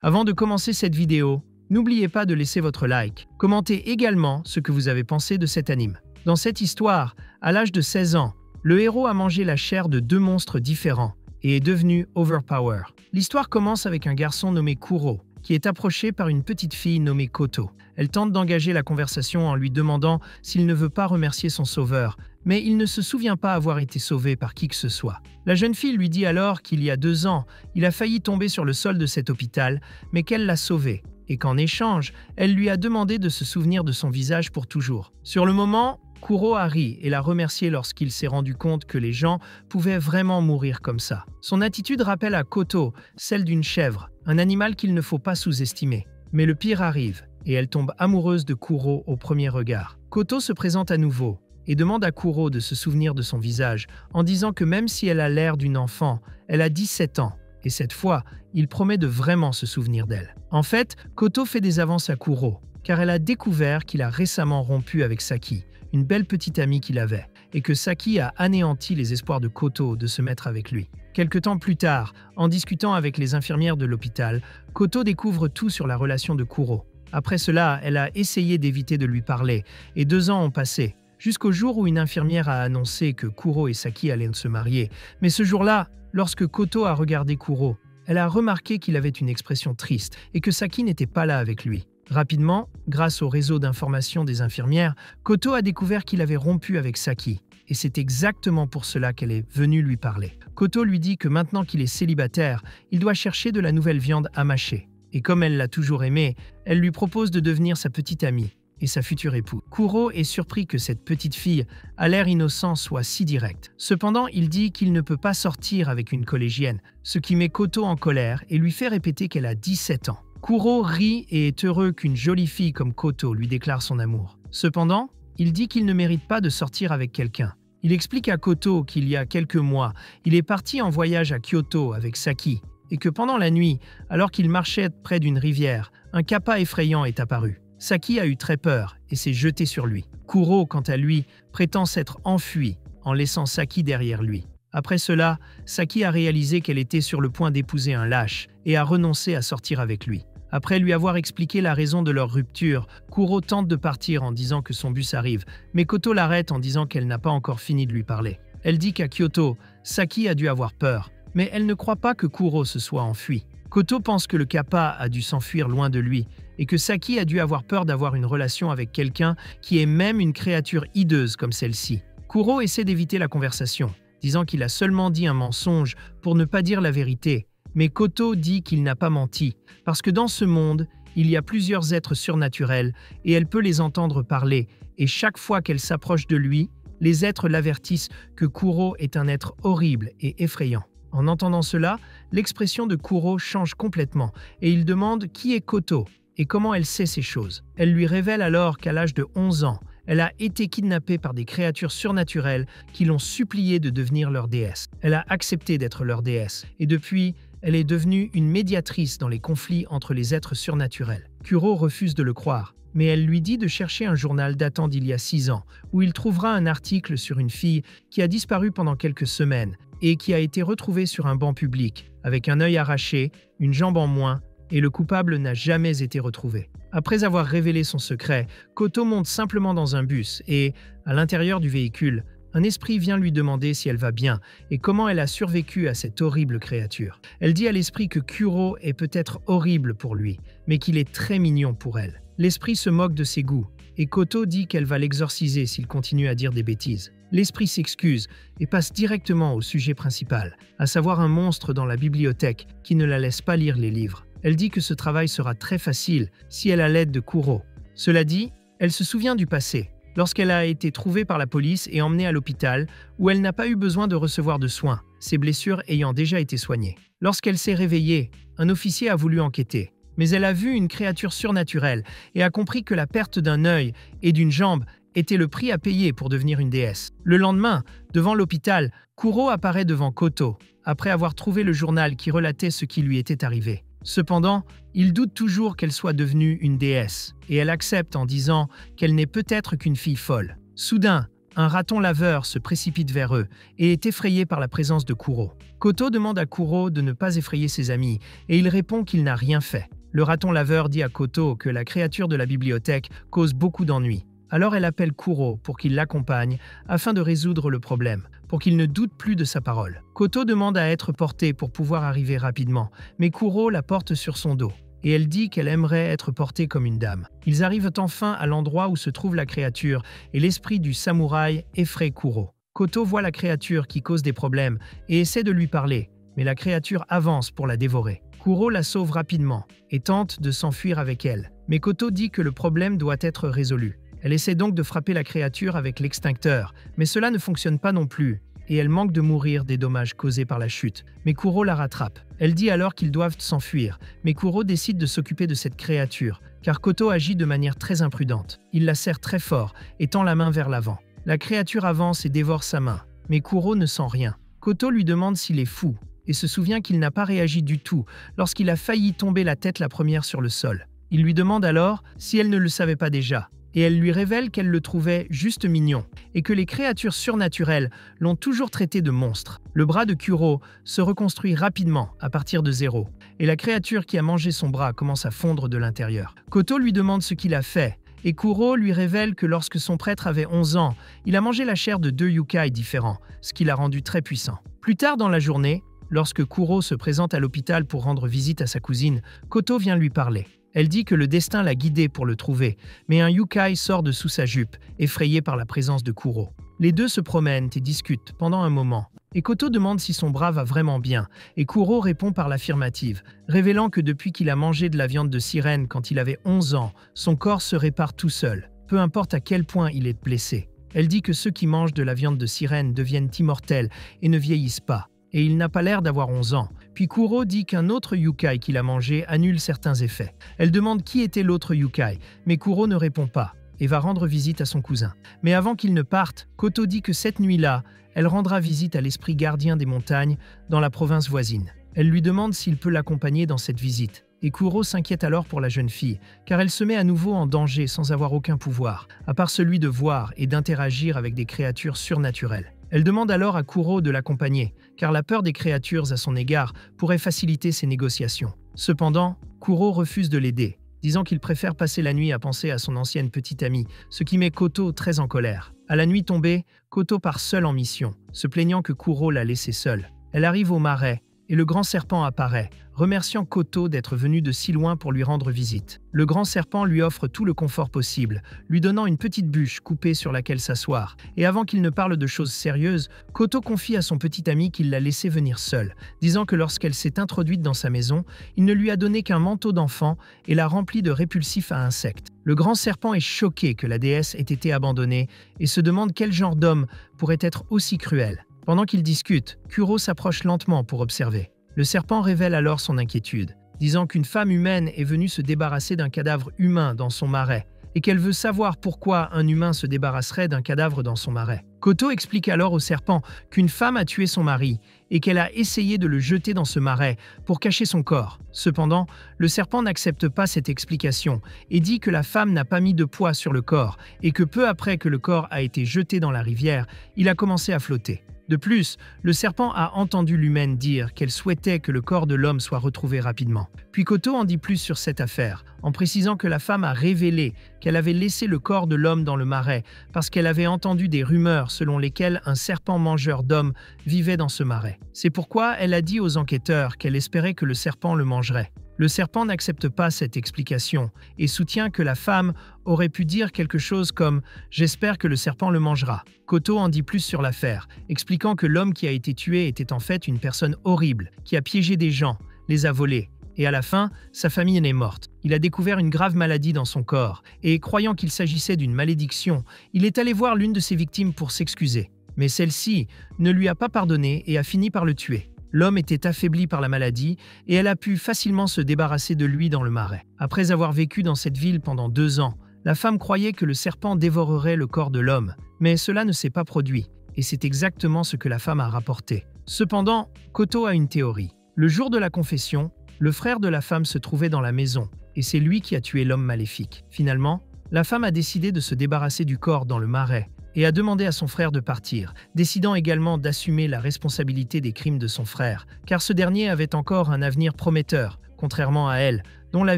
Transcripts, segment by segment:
Avant de commencer cette vidéo, n'oubliez pas de laisser votre like. Commentez également ce que vous avez pensé de cet anime. Dans cette histoire, à l'âge de 16 ans, le héros a mangé la chair de deux monstres différents et est devenu overpower. L'histoire commence avec un garçon nommé Kuro, qui est approché par une petite fille nommée Koto. Elle tente d'engager la conversation en lui demandant s'il ne veut pas remercier son sauveur, mais il ne se souvient pas avoir été sauvé par qui que ce soit. La jeune fille lui dit alors qu'il y a 2 ans, il a failli tomber sur le sol de cet hôpital, mais qu'elle l'a sauvé, et qu'en échange, elle lui a demandé de se souvenir de son visage pour toujours. Sur le moment, Kuro a ri et l'a remercié lorsqu'il s'est rendu compte que les gens pouvaient vraiment mourir comme ça. Son attitude rappelle à Koto celle d'une chèvre, un animal qu'il ne faut pas sous-estimer. Mais le pire arrive, et elle tombe amoureuse de Kuro au premier regard. Koto se présente à nouveau et demande à Kuro de se souvenir de son visage en disant que même si elle a l'air d'une enfant, elle a 17 ans. Et cette fois, il promet de vraiment se souvenir d'elle. En fait, Koto fait des avances à Kuro, car elle a découvert qu'il a récemment rompu avec Saki, une belle petite amie qu'il avait, et que Saki a anéanti les espoirs de Koto de se mettre avec lui. Quelque temps plus tard, en discutant avec les infirmières de l'hôpital, Koto découvre tout sur la relation de Kuro. Après cela, elle a essayé d'éviter de lui parler, et 2 ans ont passé, jusqu'au jour où une infirmière a annoncé que Kuro et Saki allaient se marier. Mais ce jour-là, lorsque Koto a regardé Kuro, elle a remarqué qu'il avait une expression triste et que Saki n'était pas là avec lui. Rapidement, grâce au réseau d'information des infirmières, Koto a découvert qu'il avait rompu avec Saki. Et c'est exactement pour cela qu'elle est venue lui parler. Koto lui dit que maintenant qu'il est célibataire, il doit chercher de la nouvelle viande à mâcher. Et comme elle l'a toujours aimé, elle lui propose de devenir sa petite amie et sa future épouse. Kuro est surpris que cette petite fille, à l'air innocent, soit si directe. Cependant, il dit qu'il ne peut pas sortir avec une collégienne, ce qui met Koto en colère et lui fait répéter qu'elle a 17 ans. Kuro rit et est heureux qu'une jolie fille comme Koto lui déclare son amour. Cependant, il dit qu'il ne mérite pas de sortir avec quelqu'un. Il explique à Koto qu'il y a quelques mois, il est parti en voyage à Kyoto avec Saki et que pendant la nuit, alors qu'il marchait près d'une rivière, un kappa effrayant est apparu. Saki a eu très peur et s'est jeté sur lui. Kuro, quant à lui, prétend s'être enfui en laissant Saki derrière lui. Après cela, Saki a réalisé qu'elle était sur le point d'épouser un lâche et a renoncé à sortir avec lui. Après lui avoir expliqué la raison de leur rupture, Kuro tente de partir en disant que son bus arrive, mais Koto l'arrête en disant qu'elle n'a pas encore fini de lui parler. Elle dit qu'à Kyoto, Saki a dû avoir peur, mais elle ne croit pas que Kuro se soit enfui. Koto pense que le kappa a dû s'enfuir loin de lui et que Saki a dû avoir peur d'avoir une relation avec quelqu'un qui est même une créature hideuse comme celle-ci. Kuro essaie d'éviter la conversation, disant qu'il a seulement dit un mensonge pour ne pas dire la vérité. Mais Koto dit qu'il n'a pas menti, parce que dans ce monde, il y a plusieurs êtres surnaturels et elle peut les entendre parler, et chaque fois qu'elle s'approche de lui, les êtres l'avertissent que Kuro est un être horrible et effrayant. En entendant cela, l'expression de Kuro change complètement et il demande qui est Koto et comment elle sait ces choses. Elle lui révèle alors qu'à l'âge de 11 ans, elle a été kidnappée par des créatures surnaturelles qui l'ont suppliée de devenir leur déesse. Elle a accepté d'être leur déesse et depuis, elle est devenue une médiatrice dans les conflits entre les êtres surnaturels. Kuro refuse de le croire, mais elle lui dit de chercher un journal datant d'il y a 6 ans, où il trouvera un article sur une fille qui a disparu pendant quelques semaines et qui a été retrouvée sur un banc public, avec un œil arraché, une jambe en moins, et le coupable n'a jamais été retrouvé. Après avoir révélé son secret, Koto monte simplement dans un bus et, à l'intérieur du véhicule, un esprit vient lui demander si elle va bien et comment elle a survécu à cette horrible créature. Elle dit à l'esprit que Kuro est peut-être horrible pour lui, mais qu'il est très mignon pour elle. L'esprit se moque de ses goûts, et Koto dit qu'elle va l'exorciser s'il continue à dire des bêtises. L'esprit s'excuse et passe directement au sujet principal, à savoir un monstre dans la bibliothèque qui ne la laisse pas lire les livres. Elle dit que ce travail sera très facile si elle a l'aide de Kuro. Cela dit, elle se souvient du passé, lorsqu'elle a été trouvée par la police et emmenée à l'hôpital où elle n'a pas eu besoin de recevoir de soins, ses blessures ayant déjà été soignées. Lorsqu'elle s'est réveillée, un officier a voulu enquêter, mais elle a vu une créature surnaturelle et a compris que la perte d'un œil et d'une jambe était le prix à payer pour devenir une déesse. Le lendemain, devant l'hôpital, Kuro apparaît devant Koto, après avoir trouvé le journal qui relatait ce qui lui était arrivé. Cependant, il doute toujours qu'elle soit devenue une déesse, et elle accepte en disant qu'elle n'est peut-être qu'une fille folle. Soudain, un raton laveur se précipite vers eux et est effrayé par la présence de Kuro. Koto demande à Kuro de ne pas effrayer ses amis et il répond qu'il n'a rien fait. Le raton laveur dit à Koto que la créature de la bibliothèque cause beaucoup d'ennuis. Alors elle appelle Kuro pour qu'il l'accompagne afin de résoudre le problème, pour qu'il ne doute plus de sa parole. Koto demande à être portée pour pouvoir arriver rapidement, mais Kuro la porte sur son dos. Et elle dit qu'elle aimerait être portée comme une dame. Ils arrivent enfin à l'endroit où se trouve la créature et l'esprit du samouraï effraie Kuro. Koto voit la créature qui cause des problèmes et essaie de lui parler, mais la créature avance pour la dévorer. Kuro la sauve rapidement et tente de s'enfuir avec elle, mais Koto dit que le problème doit être résolu. Elle essaie donc de frapper la créature avec l'extincteur, mais cela ne fonctionne pas non plus, et elle manque de mourir des dommages causés par la chute. Mais Kuro la rattrape. Elle dit alors qu'ils doivent s'enfuir, mais Kuro décide de s'occuper de cette créature, car Koto agit de manière très imprudente. Il la serre très fort et tend la main vers l'avant. La créature avance et dévore sa main, mais Kuro ne sent rien. Koto lui demande s'il est fou, et se souvient qu'il n'a pas réagi du tout lorsqu'il a failli tomber la tête la première sur le sol. Il lui demande alors si elle ne le savait pas déjà, et elle lui révèle qu'elle le trouvait juste mignon, et que les créatures surnaturelles l'ont toujours traité de monstre. Le bras de Kuro se reconstruit rapidement à partir de zéro, et la créature qui a mangé son bras commence à fondre de l'intérieur. Koto lui demande ce qu'il a fait, et Kuro lui révèle que lorsque son prêtre avait 11 ans, il a mangé la chair de 2 yokai différents, ce qui l'a rendu très puissant. Plus tard dans la journée, lorsque Kuro se présente à l'hôpital pour rendre visite à sa cousine, Koto vient lui parler. Elle dit que le destin l'a guidé pour le trouver, mais un yokai sort de sous sa jupe, effrayé par la présence de Kuro. Les deux se promènent et discutent pendant un moment, et Koto demande si son bras va vraiment bien, et Kuro répond par l'affirmative, révélant que depuis qu'il a mangé de la viande de sirène quand il avait 11 ans, son corps se répare tout seul, peu importe à quel point il est blessé. Elle dit que ceux qui mangent de la viande de sirène deviennent immortels et ne vieillissent pas, et il n'a pas l'air d'avoir 11 ans. Puis Kuro dit qu'un autre yokai qu'il a mangé annule certains effets. Elle demande qui était l'autre yokai, mais Kuro ne répond pas et va rendre visite à son cousin. Mais avant qu'il ne parte, Koto dit que cette nuit-là, elle rendra visite à l'esprit gardien des montagnes dans la province voisine. Elle lui demande s'il peut l'accompagner dans cette visite. Et Kuro s'inquiète alors pour la jeune fille, car elle se met à nouveau en danger sans avoir aucun pouvoir, à part celui de voir et d'interagir avec des créatures surnaturelles. Elle demande alors à Kuro de l'accompagner, car la peur des créatures à son égard pourrait faciliter ses négociations. Cependant, Kuro refuse de l'aider, disant qu'il préfère passer la nuit à penser à son ancienne petite amie, ce qui met Koto très en colère. À la nuit tombée, Koto part seule en mission, se plaignant que Kuro l'a laissée seule. Elle arrive au marais, et le grand serpent apparaît, remerciant Koto d'être venu de si loin pour lui rendre visite. Le grand serpent lui offre tout le confort possible, lui donnant une petite bûche coupée sur laquelle s'asseoir. Et avant qu'il ne parle de choses sérieuses, Koto confie à son petit ami qu'il l'a laissé venir seule, disant que lorsqu'elle s'est introduite dans sa maison, il ne lui a donné qu'un manteau d'enfant et l'a rempli de répulsifs à insectes. Le grand serpent est choqué que la déesse ait été abandonnée et se demande quel genre d'homme pourrait être aussi cruel. Pendant qu'ils discutent, Kuro s'approche lentement pour observer. Le serpent révèle alors son inquiétude, disant qu'une femme humaine est venue se débarrasser d'un cadavre humain dans son marais, et qu'elle veut savoir pourquoi un humain se débarrasserait d'un cadavre dans son marais. Koto explique alors au serpent qu'une femme a tué son mari, et qu'elle a essayé de le jeter dans ce marais pour cacher son corps. Cependant, le serpent n'accepte pas cette explication, et dit que la femme n'a pas mis de poids sur le corps, et que peu après que le corps a été jeté dans la rivière, il a commencé à flotter. De plus, le serpent a entendu l'humaine dire qu'elle souhaitait que le corps de l'homme soit retrouvé rapidement. Puis Koto en dit plus sur cette affaire, en précisant que la femme a révélé qu'elle avait laissé le corps de l'homme dans le marais parce qu'elle avait entendu des rumeurs selon lesquelles un serpent mangeur d'hommes vivait dans ce marais. C'est pourquoi elle a dit aux enquêteurs qu'elle espérait que le serpent le mangerait. Le serpent n'accepte pas cette explication et soutient que la femme aurait pu dire quelque chose comme « J'espère que le serpent le mangera ». Koto en dit plus sur l'affaire, expliquant que l'homme qui a été tué était en fait une personne horrible, qui a piégé des gens, les a volés. Et à la fin, sa famille en est morte. Il a découvert une grave maladie dans son corps, et croyant qu'il s'agissait d'une malédiction, il est allé voir l'une de ses victimes pour s'excuser. Mais celle-ci ne lui a pas pardonné et a fini par le tuer. L'homme était affaibli par la maladie et elle a pu facilement se débarrasser de lui dans le marais. Après avoir vécu dans cette ville pendant 2 ans, la femme croyait que le serpent dévorerait le corps de l'homme, mais cela ne s'est pas produit, et c'est exactement ce que la femme a rapporté. Cependant, Koto a une théorie. Le jour de la confession, le frère de la femme se trouvait dans la maison, et c'est lui qui a tué l'homme maléfique. Finalement, la femme a décidé de se débarrasser du corps dans le marais, et a demandé à son frère de partir, décidant également d'assumer la responsabilité des crimes de son frère, car ce dernier avait encore un avenir prometteur, contrairement à elle, dont la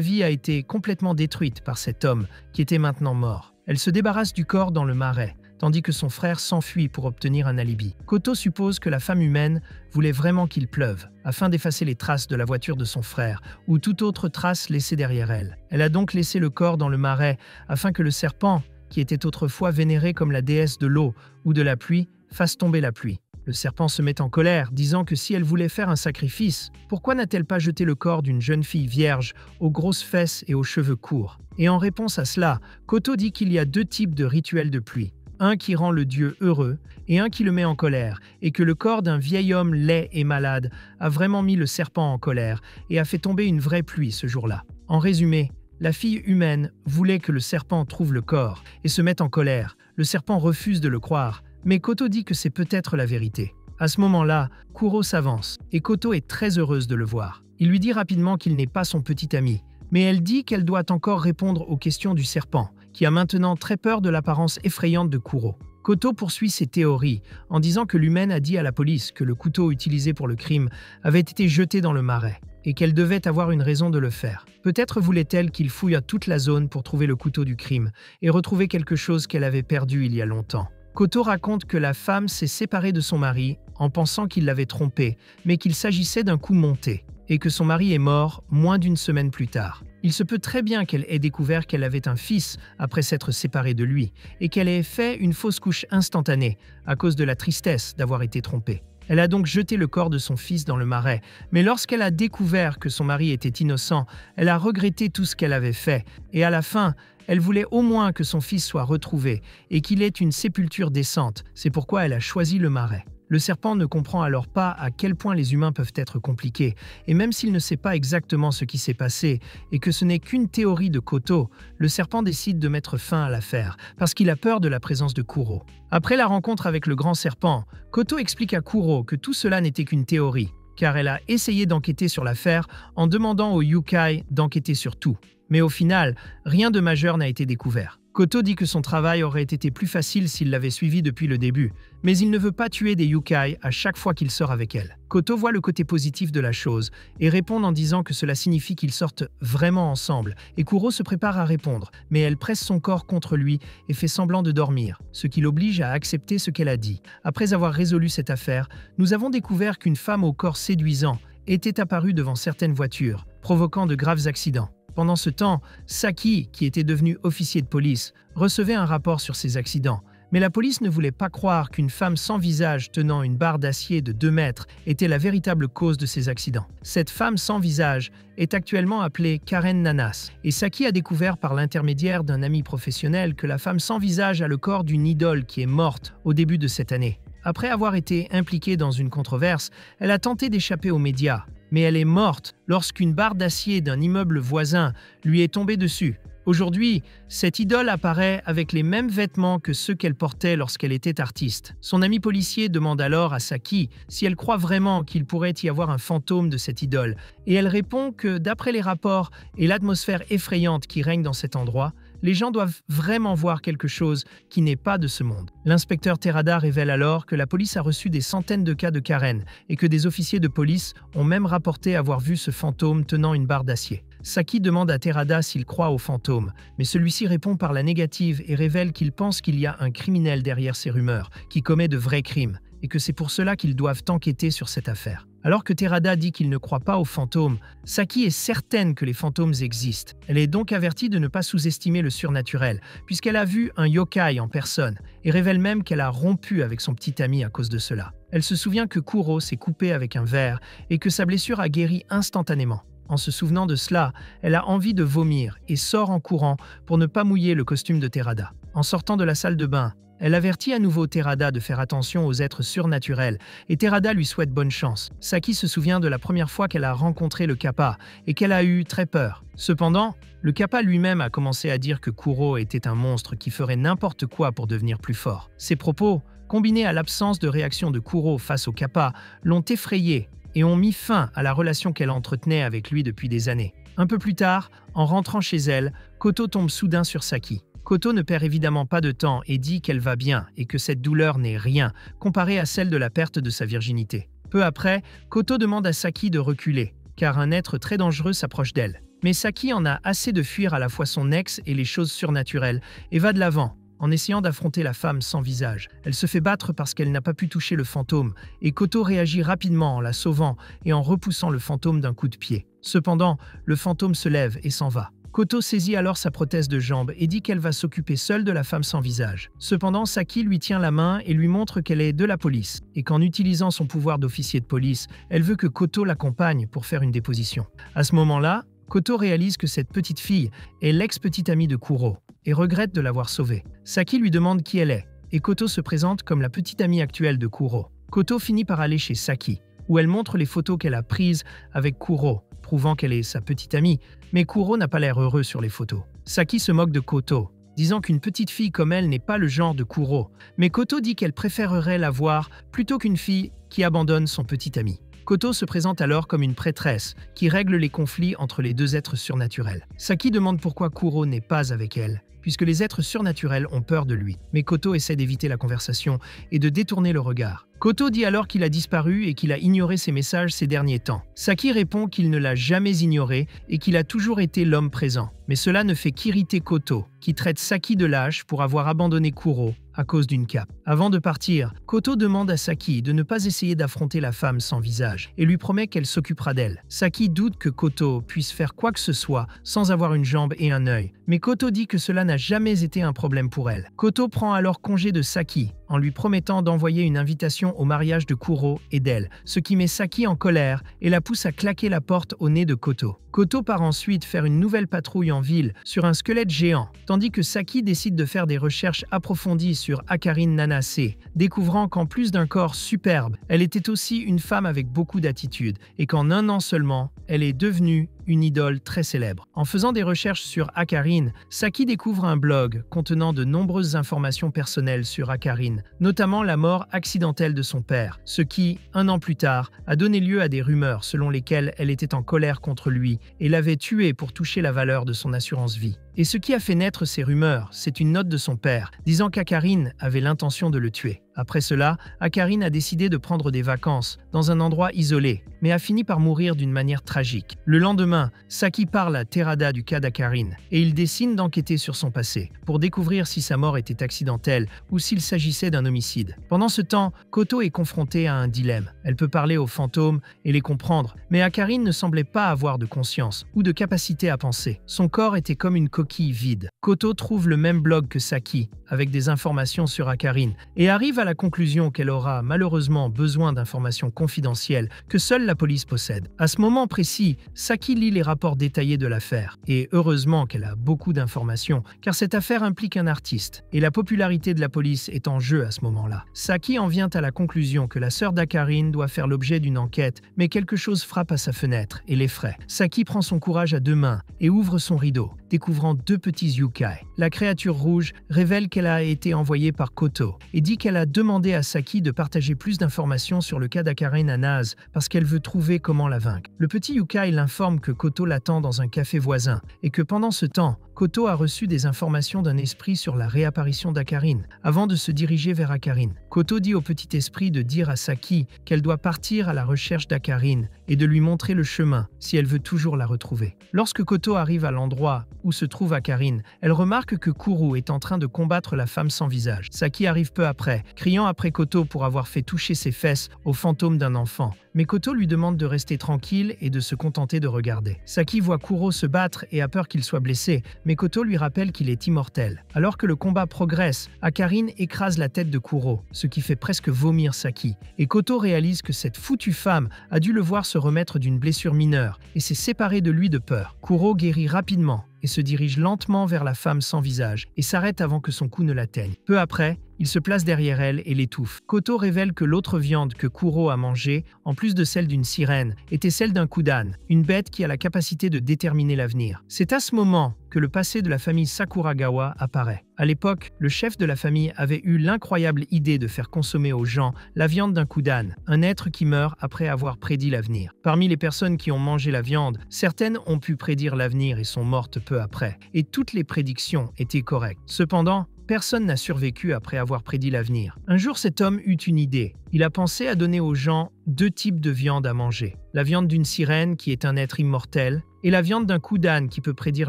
vie a été complètement détruite par cet homme qui était maintenant mort. Elle se débarrasse du corps dans le marais, tandis que son frère s'enfuit pour obtenir un alibi. Koto suppose que la femme humaine voulait vraiment qu'il pleuve, afin d'effacer les traces de la voiture de son frère, ou toute autre trace laissée derrière elle. Elle a donc laissé le corps dans le marais, afin que le serpent, qui était autrefois vénéré comme la déesse de l'eau ou de la pluie, fasse tomber la pluie. Le serpent se met en colère, disant que si elle voulait faire un sacrifice, pourquoi n'a-t-elle pas jeté le corps d'une jeune fille vierge, aux grosses fesses et aux cheveux courts? Et en réponse à cela, Koto dit qu'il y a deux types de rituels de pluie. Un qui rend le dieu heureux et un qui le met en colère, et que le corps d'un vieil homme laid et malade a vraiment mis le serpent en colère et a fait tomber une vraie pluie ce jour-là. En résumé, la fille humaine voulait que le serpent trouve le corps et se mette en colère. Le serpent refuse de le croire, mais Koto dit que c'est peut-être la vérité. À ce moment-là, Kuro s'avance, et Koto est très heureuse de le voir. Il lui dit rapidement qu'il n'est pas son petit ami, mais elle dit qu'elle doit encore répondre aux questions du serpent, qui a maintenant très peur de l'apparence effrayante de Kuro. Koto poursuit ses théories en disant que l'humaine a dit à la police que le couteau utilisé pour le crime avait été jeté dans le marais, et qu'elle devait avoir une raison de le faire. Peut-être voulait-elle qu'il fouille à toute la zone pour trouver le couteau du crime et retrouver quelque chose qu'elle avait perdu il y a longtemps. Koto raconte que la femme s'est séparée de son mari en pensant qu'il l'avait trompée, mais qu'il s'agissait d'un coup monté, et que son mari est mort moins d'une semaine plus tard. Il se peut très bien qu'elle ait découvert qu'elle avait un fils après s'être séparée de lui, et qu'elle ait fait une fausse couche instantanée à cause de la tristesse d'avoir été trompée. Elle a donc jeté le corps de son fils dans le marais, mais lorsqu'elle a découvert que son mari était innocent, elle a regretté tout ce qu'elle avait fait, et à la fin, elle voulait au moins que son fils soit retrouvé et qu'il ait une sépulture décente. C'est pourquoi elle a choisi le marais. Le serpent ne comprend alors pas à quel point les humains peuvent être compliqués, et même s'il ne sait pas exactement ce qui s'est passé et que ce n'est qu'une théorie de Koto, le serpent décide de mettre fin à l'affaire parce qu'il a peur de la présence de Kuro. Après la rencontre avec le grand serpent, Koto explique à Kuro que tout cela n'était qu'une théorie, car elle a essayé d'enquêter sur l'affaire en demandant aux Yukai d'enquêter sur tout. Mais au final, rien de majeur n'a été découvert. Koto dit que son travail aurait été plus facile s'il l'avait suivi depuis le début, mais il ne veut pas tuer des Yukai à chaque fois qu'il sort avec elle. Koto voit le côté positif de la chose et répond en disant que cela signifie qu'ils sortent vraiment ensemble, et Kuro se prépare à répondre, mais elle presse son corps contre lui et fait semblant de dormir, ce qui l'oblige à accepter ce qu'elle a dit. Après avoir résolu cette affaire, nous avons découvert qu'une femme au corps séduisant était apparue devant certaines voitures, provoquant de graves accidents. Pendant ce temps, Saki, qui était devenu officier de police, recevait un rapport sur ces accidents. Mais la police ne voulait pas croire qu'une femme sans visage tenant une barre d'acier de 2 mètres était la véritable cause de ces accidents. Cette femme sans visage est actuellement appelée Karen Nanas, et Saki a découvert par l'intermédiaire d'un ami professionnel que la femme sans visage a le corps d'une idole qui est morte au début de cette année. Après avoir été impliquée dans une controverse, elle a tenté d'échapper aux médias, mais elle est morte lorsqu'une barre d'acier d'un immeuble voisin lui est tombée dessus. Aujourd'hui, cette idole apparaît avec les mêmes vêtements que ceux qu'elle portait lorsqu'elle était artiste. Son ami policier demande alors à Saki si elle croit vraiment qu'il pourrait y avoir un fantôme de cette idole, et elle répond que d'après les rapports et l'atmosphère effrayante qui règne dans cet endroit, les gens doivent vraiment voir quelque chose qui n'est pas de ce monde. L'inspecteur Terada révèle alors que la police a reçu des centaines de cas de Karen et que des officiers de police ont même rapporté avoir vu ce fantôme tenant une barre d'acier. Saki demande à Terada s'il croit aux fantômes, mais celui-ci répond par la négative et révèle qu'il pense qu'il y a un criminel derrière ces rumeurs, qui commet de vrais crimes, et que c'est pour cela qu'ils doivent enquêter sur cette affaire. Alors que Terada dit qu'il ne croit pas aux fantômes, Saki est certaine que les fantômes existent. Elle est donc avertie de ne pas sous-estimer le surnaturel, puisqu'elle a vu un yokai en personne, et révèle même qu'elle a rompu avec son petit ami à cause de cela. Elle se souvient que Kuro s'est coupé avec un verre et que sa blessure a guéri instantanément. En se souvenant de cela, elle a envie de vomir et sort en courant pour ne pas mouiller le costume de Terada. En sortant de la salle de bain, elle avertit à nouveau Terada de faire attention aux êtres surnaturels et Terada lui souhaite bonne chance. Saki se souvient de la première fois qu'elle a rencontré le Kappa et qu'elle a eu très peur. Cependant, le Kappa lui-même a commencé à dire que Kuro était un monstre qui ferait n'importe quoi pour devenir plus fort. Ces propos, combinés à l'absence de réaction de Kuro face au Kappa, l'ont effrayée et ont mis fin à la relation qu'elle entretenait avec lui depuis des années. Un peu plus tard, en rentrant chez elle, Koto tombe soudain sur Saki. Koto ne perd évidemment pas de temps et dit qu'elle va bien et que cette douleur n'est rien comparée à celle de la perte de sa virginité. Peu après, Koto demande à Saki de reculer, car un être très dangereux s'approche d'elle. Mais Saki en a assez de fuir à la fois son ex et les choses surnaturelles et va de l'avant, en essayant d'affronter la femme sans visage. Elle se fait battre parce qu'elle n'a pas pu toucher le fantôme, et Koto réagit rapidement en la sauvant et en repoussant le fantôme d'un coup de pied. Cependant, le fantôme se lève et s'en va. Koto saisit alors sa prothèse de jambe et dit qu'elle va s'occuper seule de la femme sans visage. Cependant, Saki lui tient la main et lui montre qu'elle est de la police, et qu'en utilisant son pouvoir d'officier de police, elle veut que Koto l'accompagne pour faire une déposition. À ce moment-là, Koto réalise que cette petite fille est l'ex-petite amie de Kuro, et regrette de l'avoir sauvée. Saki lui demande qui elle est, et Koto se présente comme la petite amie actuelle de Kuro. Koto finit par aller chez Saki, où elle montre les photos qu'elle a prises avec Kuro, prouvant qu'elle est sa petite amie, mais Kuro n'a pas l'air heureux sur les photos. Saki se moque de Koto, disant qu'une petite fille comme elle n'est pas le genre de Kuro, mais Koto dit qu'elle préférerait la voir plutôt qu'une fille qui abandonne son petit ami. Koto se présente alors comme une prêtresse qui règle les conflits entre les deux êtres surnaturels. Saki demande pourquoi Kuro n'est pas avec elle, puisque les êtres surnaturels ont peur de lui. Mais Koto essaie d'éviter la conversation et de détourner le regard. Koto dit alors qu'il a disparu et qu'il a ignoré ses messages ces derniers temps. Saki répond qu'il ne l'a jamais ignoré et qu'il a toujours été l'homme présent. Mais cela ne fait qu'irriter Koto, qui traite Saki de lâche pour avoir abandonné Kuro à cause d'une cape. Avant de partir, Koto demande à Saki de ne pas essayer d'affronter la femme sans visage et lui promet qu'elle s'occupera d'elle. Saki doute que Koto puisse faire quoi que ce soit sans avoir une jambe et un œil, mais Koto dit que cela n'a jamais été un problème pour elle. Koto prend alors congé de Saki en lui promettant d'envoyer une invitation au mariage de Kuro et d'elle, ce qui met Saki en colère et la pousse à claquer la porte au nez de Koto. Koto part ensuite faire une nouvelle patrouille en ville sur un squelette géant, tandis que Saki décide de faire des recherches approfondies sur Akarine Nanase, découvrant qu'en plus d'un corps superbe, elle était aussi une femme avec beaucoup d'attitude et qu'en un an seulement, elle est devenue une idole très célèbre. En faisant des recherches sur Akarine, Saki découvre un blog contenant de nombreuses informations personnelles sur Akarine, notamment la mort accidentelle de son père, ce qui, un an plus tard, a donné lieu à des rumeurs selon lesquelles elle était en colère contre lui et l'avait tué pour toucher la valeur de son assurance vie. Et ce qui a fait naître ces rumeurs, c'est une note de son père, disant qu'Akarine avait l'intention de le tuer. Après cela, Akarine a décidé de prendre des vacances dans un endroit isolé, mais a fini par mourir d'une manière tragique. Le lendemain, Saki parle à Terada du cas d'Akarine, et il décide d'enquêter sur son passé, pour découvrir si sa mort était accidentelle ou s'il s'agissait d'un homicide. Pendant ce temps, Koto est confrontée à un dilemme. Elle peut parler aux fantômes et les comprendre, mais Akarine ne semblait pas avoir de conscience ou de capacité à penser. Son corps était comme une coquille vide. Koto trouve le même blog que Saki, avec des informations sur Akarine, et arrive à la conclusion qu'elle aura malheureusement besoin d'informations confidentielles que seule la police possède. À ce moment précis, Saki lit les rapports détaillés de l'affaire, et heureusement qu'elle a beaucoup d'informations, car cette affaire implique un artiste, et la popularité de la police est en jeu à ce moment-là. Saki en vient à la conclusion que la sœur d'Akarine doit faire l'objet d'une enquête, mais quelque chose frappe à sa fenêtre et l'effraie. Saki prend son courage à deux mains et ouvre son rideau, découvrant deux petits yukai. La créature rouge révèle qu'elle a été envoyée par Koto et dit qu'elle a demandé à Saki de partager plus d'informations sur le cas d'Akarine à Nase parce qu'elle veut trouver comment la vaincre. Le petit yukai l'informe que Koto l'attend dans un café voisin et que pendant ce temps, Koto a reçu des informations d'un esprit sur la réapparition d'Akarine avant de se diriger vers Akarine. Koto dit au petit esprit de dire à Saki qu'elle doit partir à la recherche d'Akarine et de lui montrer le chemin si elle veut toujours la retrouver. Lorsque Koto arrive à l'endroit où se trouve Akarine, elle remarque que Kuro est en train de combattre la femme sans visage. Saki arrive peu après, criant après Koto pour avoir fait toucher ses fesses au fantôme d'un enfant. Mais Koto lui demande de rester tranquille et de se contenter de regarder. Saki voit Kuro se battre et a peur qu'il soit blessé, mais Koto lui rappelle qu'il est immortel. Alors que le combat progresse, Akarine écrase la tête de Kuro, ce qui fait presque vomir Saki. Et Koto réalise que cette foutue femme a dû le voir se remettre d'une blessure mineure et s'est séparée de lui de peur. Kuro guérit rapidement et se dirige lentement vers la femme sans visage et s'arrête avant que son coup ne l'atteigne. Peu après, il se place derrière elle et l'étouffe. Koto révèle que l'autre viande que Kuro a mangée, en plus de celle d'une sirène, était celle d'un kudan, une bête qui a la capacité de déterminer l'avenir. C'est à ce moment que le passé de la famille Sakuragawa apparaît. À l'époque, le chef de la famille avait eu l'incroyable idée de faire consommer aux gens la viande d'un kudan, un être qui meurt après avoir prédit l'avenir. Parmi les personnes qui ont mangé la viande, certaines ont pu prédire l'avenir et sont mortes peu peu après, et toutes les prédictions étaient correctes. Cependant, personne n'a survécu après avoir prédit l'avenir. Un jour, cet homme eut une idée. Il a pensé à donner aux gens 2 types de viande à manger. La viande d'une sirène, qui est un être immortel, et la viande d'un coup d'âne qui peut prédire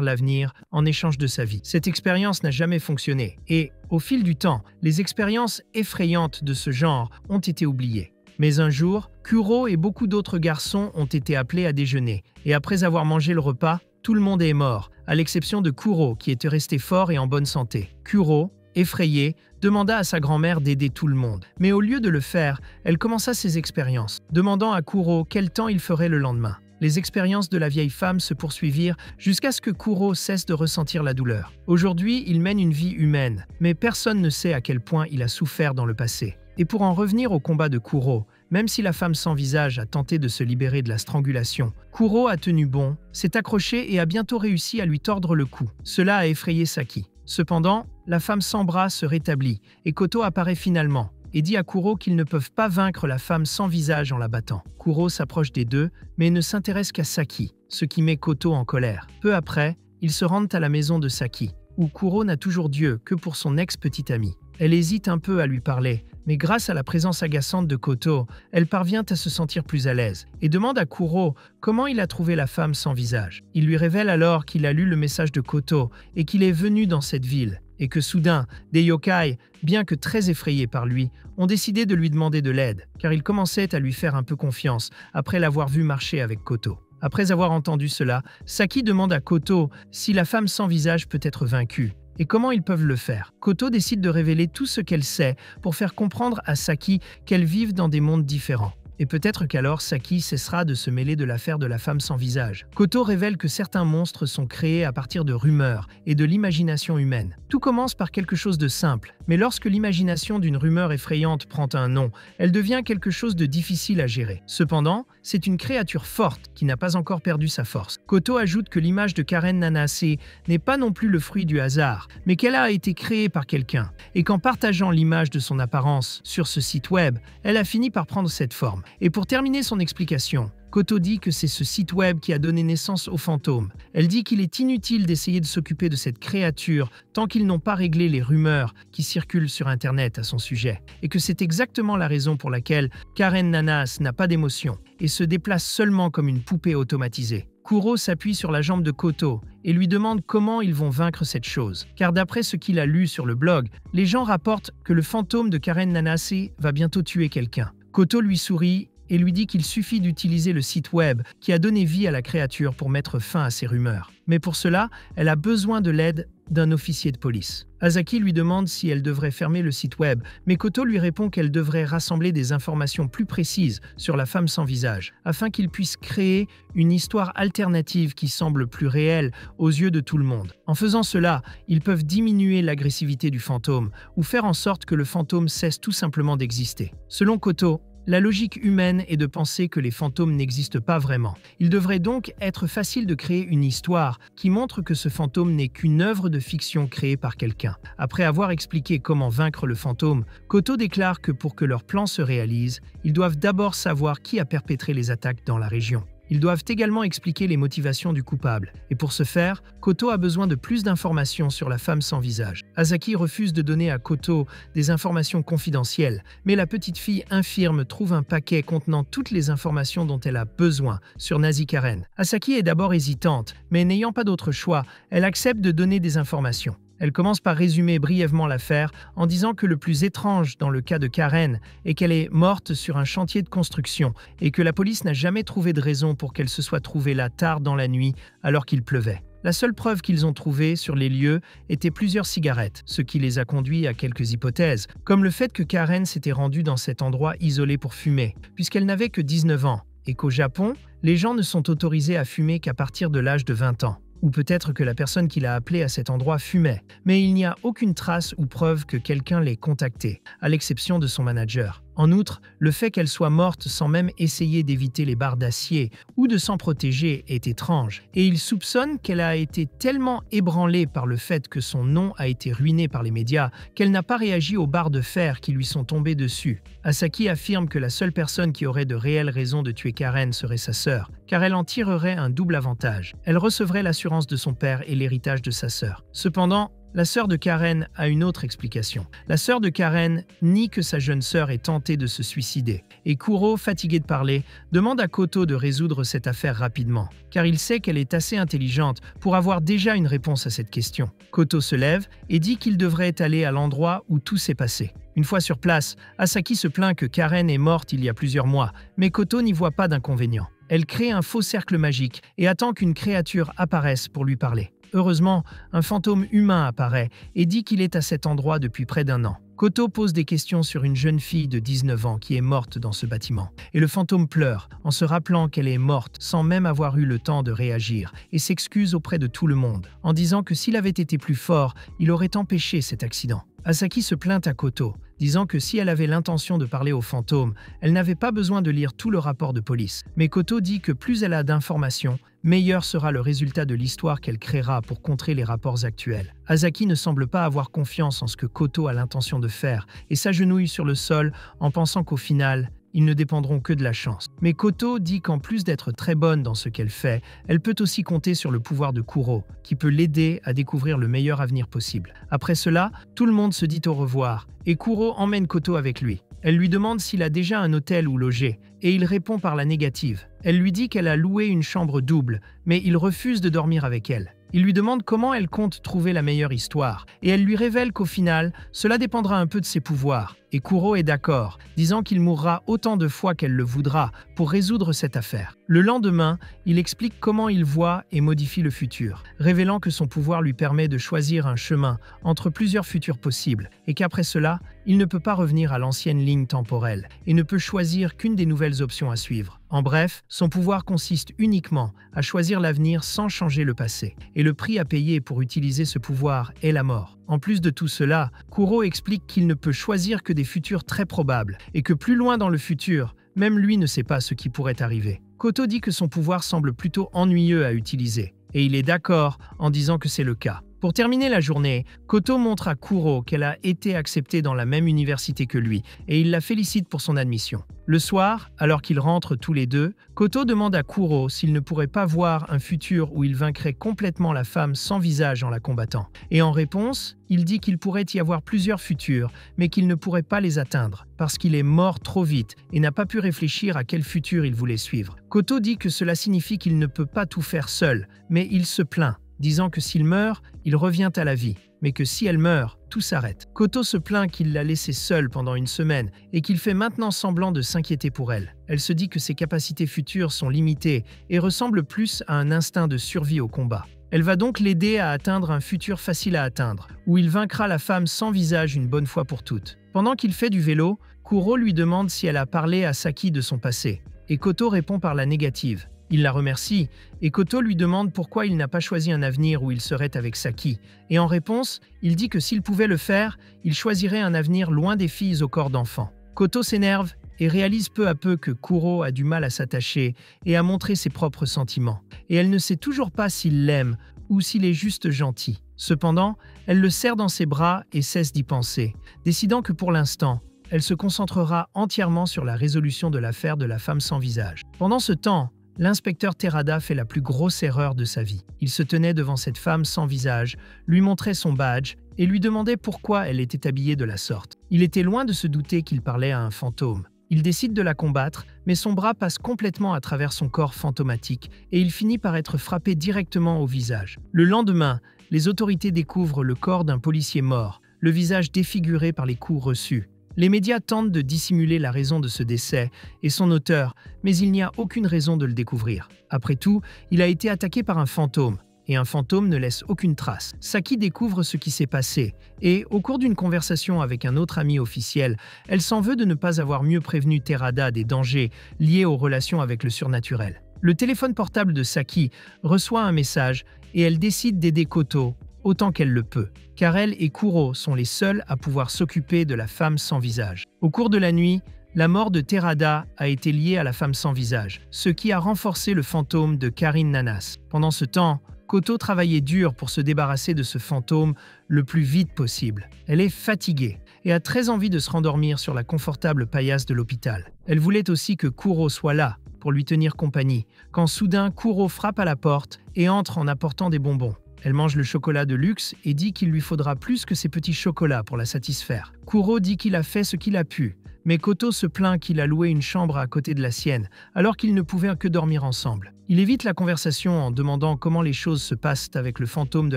l'avenir en échange de sa vie. Cette expérience n'a jamais fonctionné, et, au fil du temps, les expériences effrayantes de ce genre ont été oubliées. Mais un jour, Kuro et beaucoup d'autres garçons ont été appelés à déjeuner, et après avoir mangé le repas, tout le monde est mort, à l'exception de Kuro qui était resté fort et en bonne santé. Kuro, effrayé, demanda à sa grand-mère d'aider tout le monde. Mais au lieu de le faire, elle commença ses expériences, demandant à Kuro quel temps il ferait le lendemain. Les expériences de la vieille femme se poursuivirent jusqu'à ce que Kuro cesse de ressentir la douleur. Aujourd'hui, il mène une vie humaine, mais personne ne sait à quel point il a souffert dans le passé. Et pour en revenir au combat de Kuro, même si la femme sans visage a tenté de se libérer de la strangulation, Kuro a tenu bon, s'est accroché et a bientôt réussi à lui tordre le cou. Cela a effrayé Saki. Cependant, la femme sans bras se rétablit et Koto apparaît finalement et dit à Kuro qu'ils ne peuvent pas vaincre la femme sans visage en la battant. Kuro s'approche des deux, mais ne s'intéresse qu'à Saki, ce qui met Koto en colère. Peu après, ils se rendent à la maison de Saki, où Kuro n'a toujours d'yeux que pour son ex-petite amie. Elle hésite un peu à lui parler, mais grâce à la présence agaçante de Koto, elle parvient à se sentir plus à l'aise et demande à Kuro comment il a trouvé la femme sans visage. Il lui révèle alors qu'il a lu le message de Koto et qu'il est venu dans cette ville, et que soudain, des yokai, bien que très effrayés par lui, ont décidé de lui demander de l'aide, car ils commençaient à lui faire un peu confiance après l'avoir vu marcher avec Koto. Après avoir entendu cela, Saki demande à Koto si la femme sans visage peut être vaincue, et comment ils peuvent le faire. Koto décide de révéler tout ce qu'elle sait pour faire comprendre à Saki qu'elles vivent dans des mondes différents. Et peut-être qu'alors Saki cessera de se mêler de l'affaire de la femme sans visage. Koto révèle que certains monstres sont créés à partir de rumeurs et de l'imagination humaine. Tout commence par quelque chose de simple, mais lorsque l'imagination d'une rumeur effrayante prend un nom, elle devient quelque chose de difficile à gérer. Cependant, c'est une créature forte qui n'a pas encore perdu sa force. Koto ajoute que l'image de Karen Nanase n'est pas non plus le fruit du hasard, mais qu'elle a été créée par quelqu'un, et qu'en partageant l'image de son apparence sur ce site web, elle a fini par prendre cette forme. Et pour terminer son explication, Koto dit que c'est ce site web qui a donné naissance aux fantômes. Elle dit qu'il est inutile d'essayer de s'occuper de cette créature tant qu'ils n'ont pas réglé les rumeurs qui circulent sur Internet à son sujet, et que c'est exactement la raison pour laquelle Karen Nanas n'a pas d'émotion et se déplace seulement comme une poupée automatisée. Kuro s'appuie sur la jambe de Koto et lui demande comment ils vont vaincre cette chose. Car d'après ce qu'il a lu sur le blog, les gens rapportent que le fantôme de Karen Nanase va bientôt tuer quelqu'un. Koto lui sourit et lui dit qu'il suffit d'utiliser le site web qui a donné vie à la créature pour mettre fin à ces rumeurs. Mais pour cela, elle a besoin de l'aide d'un officier de police. Azaki lui demande si elle devrait fermer le site web, mais Koto lui répond qu'elle devrait rassembler des informations plus précises sur la femme sans visage, afin qu'il puisse créer une histoire alternative qui semble plus réelle aux yeux de tout le monde. En faisant cela, ils peuvent diminuer l'agressivité du fantôme, ou faire en sorte que le fantôme cesse tout simplement d'exister. Selon Koto, la logique humaine est de penser que les fantômes n'existent pas vraiment. Il devrait donc être facile de créer une histoire qui montre que ce fantôme n'est qu'une œuvre de fiction créée par quelqu'un. Après avoir expliqué comment vaincre le fantôme, Koto déclare que pour que leur plan se réalise, ils doivent d'abord savoir qui a perpétré les attaques dans la région. Ils doivent également expliquer les motivations du coupable. Et pour ce faire, Koto a besoin de plus d'informations sur la femme sans visage. Azaki refuse de donner à Koto des informations confidentielles, mais la petite fille infirme trouve un paquet contenant toutes les informations dont elle a besoin sur Nazi Karen. Asaki est d'abord hésitante, mais n'ayant pas d'autre choix, elle accepte de donner des informations. Elle commence par résumer brièvement l'affaire en disant que le plus étrange dans le cas de Karen est qu'elle est morte sur un chantier de construction et que la police n'a jamais trouvé de raison pour qu'elle se soit trouvée là tard dans la nuit alors qu'il pleuvait. La seule preuve qu'ils ont trouvée sur les lieux était plusieurs cigarettes, ce qui les a conduits à quelques hypothèses, comme le fait que Karen s'était rendue dans cet endroit isolé pour fumer, puisqu'elle n'avait que 19 ans, et qu'au Japon, les gens ne sont autorisés à fumer qu'à partir de l'âge de 20 ans. Ou peut-être que la personne qui l'a appelé à cet endroit fumait, mais il n'y a aucune trace ou preuve que quelqu'un l'ait contacté, à l'exception de son manager. En outre, le fait qu'elle soit morte sans même essayer d'éviter les barres d'acier ou de s'en protéger est étrange, et il soupçonne qu'elle a été tellement ébranlée par le fait que son nom a été ruiné par les médias qu'elle n'a pas réagi aux barres de fer qui lui sont tombées dessus. Asaki affirme que la seule personne qui aurait de réelles raisons de tuer Karen serait sa sœur, car elle en tirerait un double avantage. Elle recevrait l'assurance de son père et l'héritage de sa sœur. Cependant, la sœur de Karen a une autre explication. La sœur de Karen nie que sa jeune sœur ait tenté de se suicider. Et Kuro, fatigué de parler, demande à Koto de résoudre cette affaire rapidement, car il sait qu'elle est assez intelligente pour avoir déjà une réponse à cette question. Koto se lève et dit qu'il devrait aller à l'endroit où tout s'est passé. Une fois sur place, Asaki se plaint que Karen est morte il y a plusieurs mois, mais Koto n'y voit pas d'inconvénient. Elle crée un faux cercle magique et attend qu'une créature apparaisse pour lui parler. Heureusement, un fantôme humain apparaît et dit qu'il est à cet endroit depuis près d'1 an. Koto pose des questions sur une jeune fille de 19 ans qui est morte dans ce bâtiment. Et le fantôme pleure en se rappelant qu'elle est morte sans même avoir eu le temps de réagir et s'excuse auprès de tout le monde, en disant que s'il avait été plus fort, il aurait empêché cet accident. Asaki se plaint à Koto, disant que si elle avait l'intention de parler au fantôme, elle n'avait pas besoin de lire tout le rapport de police. Mais Koto dit que plus elle a d'informations, meilleur sera le résultat de l'histoire qu'elle créera pour contrer les rapports actuels. Asaki ne semble pas avoir confiance en ce que Koto a l'intention de faire et s'agenouille sur le sol en pensant qu'au final, ils ne dépendront que de la chance. Mais Koto dit qu'en plus d'être très bonne dans ce qu'elle fait, elle peut aussi compter sur le pouvoir de Kuro, qui peut l'aider à découvrir le meilleur avenir possible. Après cela, tout le monde se dit au revoir, et Kuro emmène Koto avec lui. Elle lui demande s'il a déjà un hôtel où loger, et il répond par la négative. Elle lui dit qu'elle a loué une chambre double, mais il refuse de dormir avec elle. Il lui demande comment elle compte trouver la meilleure histoire, et elle lui révèle qu'au final, cela dépendra un peu de ses pouvoirs. Et Kuro est d'accord, disant qu'il mourra autant de fois qu'elle le voudra pour résoudre cette affaire. Le lendemain, il explique comment il voit et modifie le futur, révélant que son pouvoir lui permet de choisir un chemin entre plusieurs futurs possibles, et qu'après cela, il ne peut pas revenir à l'ancienne ligne temporelle, et ne peut choisir qu'une des nouvelles options à suivre. En bref, son pouvoir consiste uniquement à choisir l'avenir sans changer le passé, et le prix à payer pour utiliser ce pouvoir est la mort. En plus de tout cela, Kuro explique qu'il ne peut choisir que des futurs très probables, et que plus loin dans le futur, même lui ne sait pas ce qui pourrait arriver. Koto dit que son pouvoir semble plutôt ennuyeux à utiliser, et il est d'accord en disant que c'est le cas. Pour terminer la journée, Koto montre à Kuro qu'elle a été acceptée dans la même université que lui, et il la félicite pour son admission. Le soir, alors qu'ils rentrent tous les deux, Koto demande à Kuro s'il ne pourrait pas voir un futur où il vaincrait complètement la femme sans visage en la combattant. Et en réponse, il dit qu'il pourrait y avoir plusieurs futurs, mais qu'il ne pourrait pas les atteindre, parce qu'il est mort trop vite et n'a pas pu réfléchir à quel futur il voulait suivre. Koto dit que cela signifie qu'il ne peut pas tout faire seul, mais il se plaint, disant que s'il meurt, il revient à la vie, mais que si elle meurt, tout s'arrête. Koto se plaint qu'il l'a laissée seule pendant une semaine et qu'il fait maintenant semblant de s'inquiéter pour elle. Elle se dit que ses capacités futures sont limitées et ressemblent plus à un instinct de survie au combat. Elle va donc l'aider à atteindre un futur facile à atteindre, où il vaincra la femme sans visage une bonne fois pour toutes. Pendant qu'il fait du vélo, Kuro lui demande si elle a parlé à Saki de son passé, et Koto répond par la négative. Il la remercie, et Koto lui demande pourquoi il n'a pas choisi un avenir où il serait avec Saki. Et en réponse, il dit que s'il pouvait le faire, il choisirait un avenir loin des filles au corps d'enfant. Koto s'énerve et réalise peu à peu que Kuro a du mal à s'attacher et à montrer ses propres sentiments. Et elle ne sait toujours pas s'il l'aime ou s'il est juste gentil. Cependant, elle le serre dans ses bras et cesse d'y penser, décidant que pour l'instant, elle se concentrera entièrement sur la résolution de l'affaire de la femme sans visage. Pendant ce temps, l'inspecteur Terada fait la plus grosse erreur de sa vie. Il se tenait devant cette femme sans visage, lui montrait son badge et lui demandait pourquoi elle était habillée de la sorte. Il était loin de se douter qu'il parlait à un fantôme. Il décide de la combattre, mais son bras passe complètement à travers son corps fantomatique et il finit par être frappé directement au visage. Le lendemain, les autorités découvrent le corps d'un policier mort, le visage défiguré par les coups reçus. Les médias tentent de dissimuler la raison de ce décès et son auteur, mais il n'y a aucune raison de le découvrir. Après tout, il a été attaqué par un fantôme, et un fantôme ne laisse aucune trace. Saki découvre ce qui s'est passé, et au cours d'une conversation avec un autre ami officiel, elle s'en veut de ne pas avoir mieux prévenu Terada des dangers liés aux relations avec le surnaturel. Le téléphone portable de Saki reçoit un message, et elle décide d'aider Koto autant qu'elle le peut, car elle et Kuro sont les seuls à pouvoir s'occuper de la femme sans visage. Au cours de la nuit, La mort de Terada a été liée à la femme sans visage, ce qui a renforcé le fantôme de Karine Nanas. Pendant ce temps, Koto travaillait dur pour se débarrasser de ce fantôme le plus vite possible. Elle est fatiguée et a très envie de se rendormir sur la confortable paillasse de l'hôpital. Elle voulait aussi que Kuro soit là pour lui tenir compagnie, quand soudain Kuro frappe à la porte et entre en apportant des bonbons. Elle mange le chocolat de luxe et dit qu'il lui faudra plus que ces petits chocolats pour la satisfaire. Kuro dit qu'il a fait ce qu'il a pu, mais Koto se plaint qu'il a loué une chambre à côté de la sienne, alors qu'ils ne pouvaient que dormir ensemble. Il évite la conversation en demandant comment les choses se passent avec le fantôme de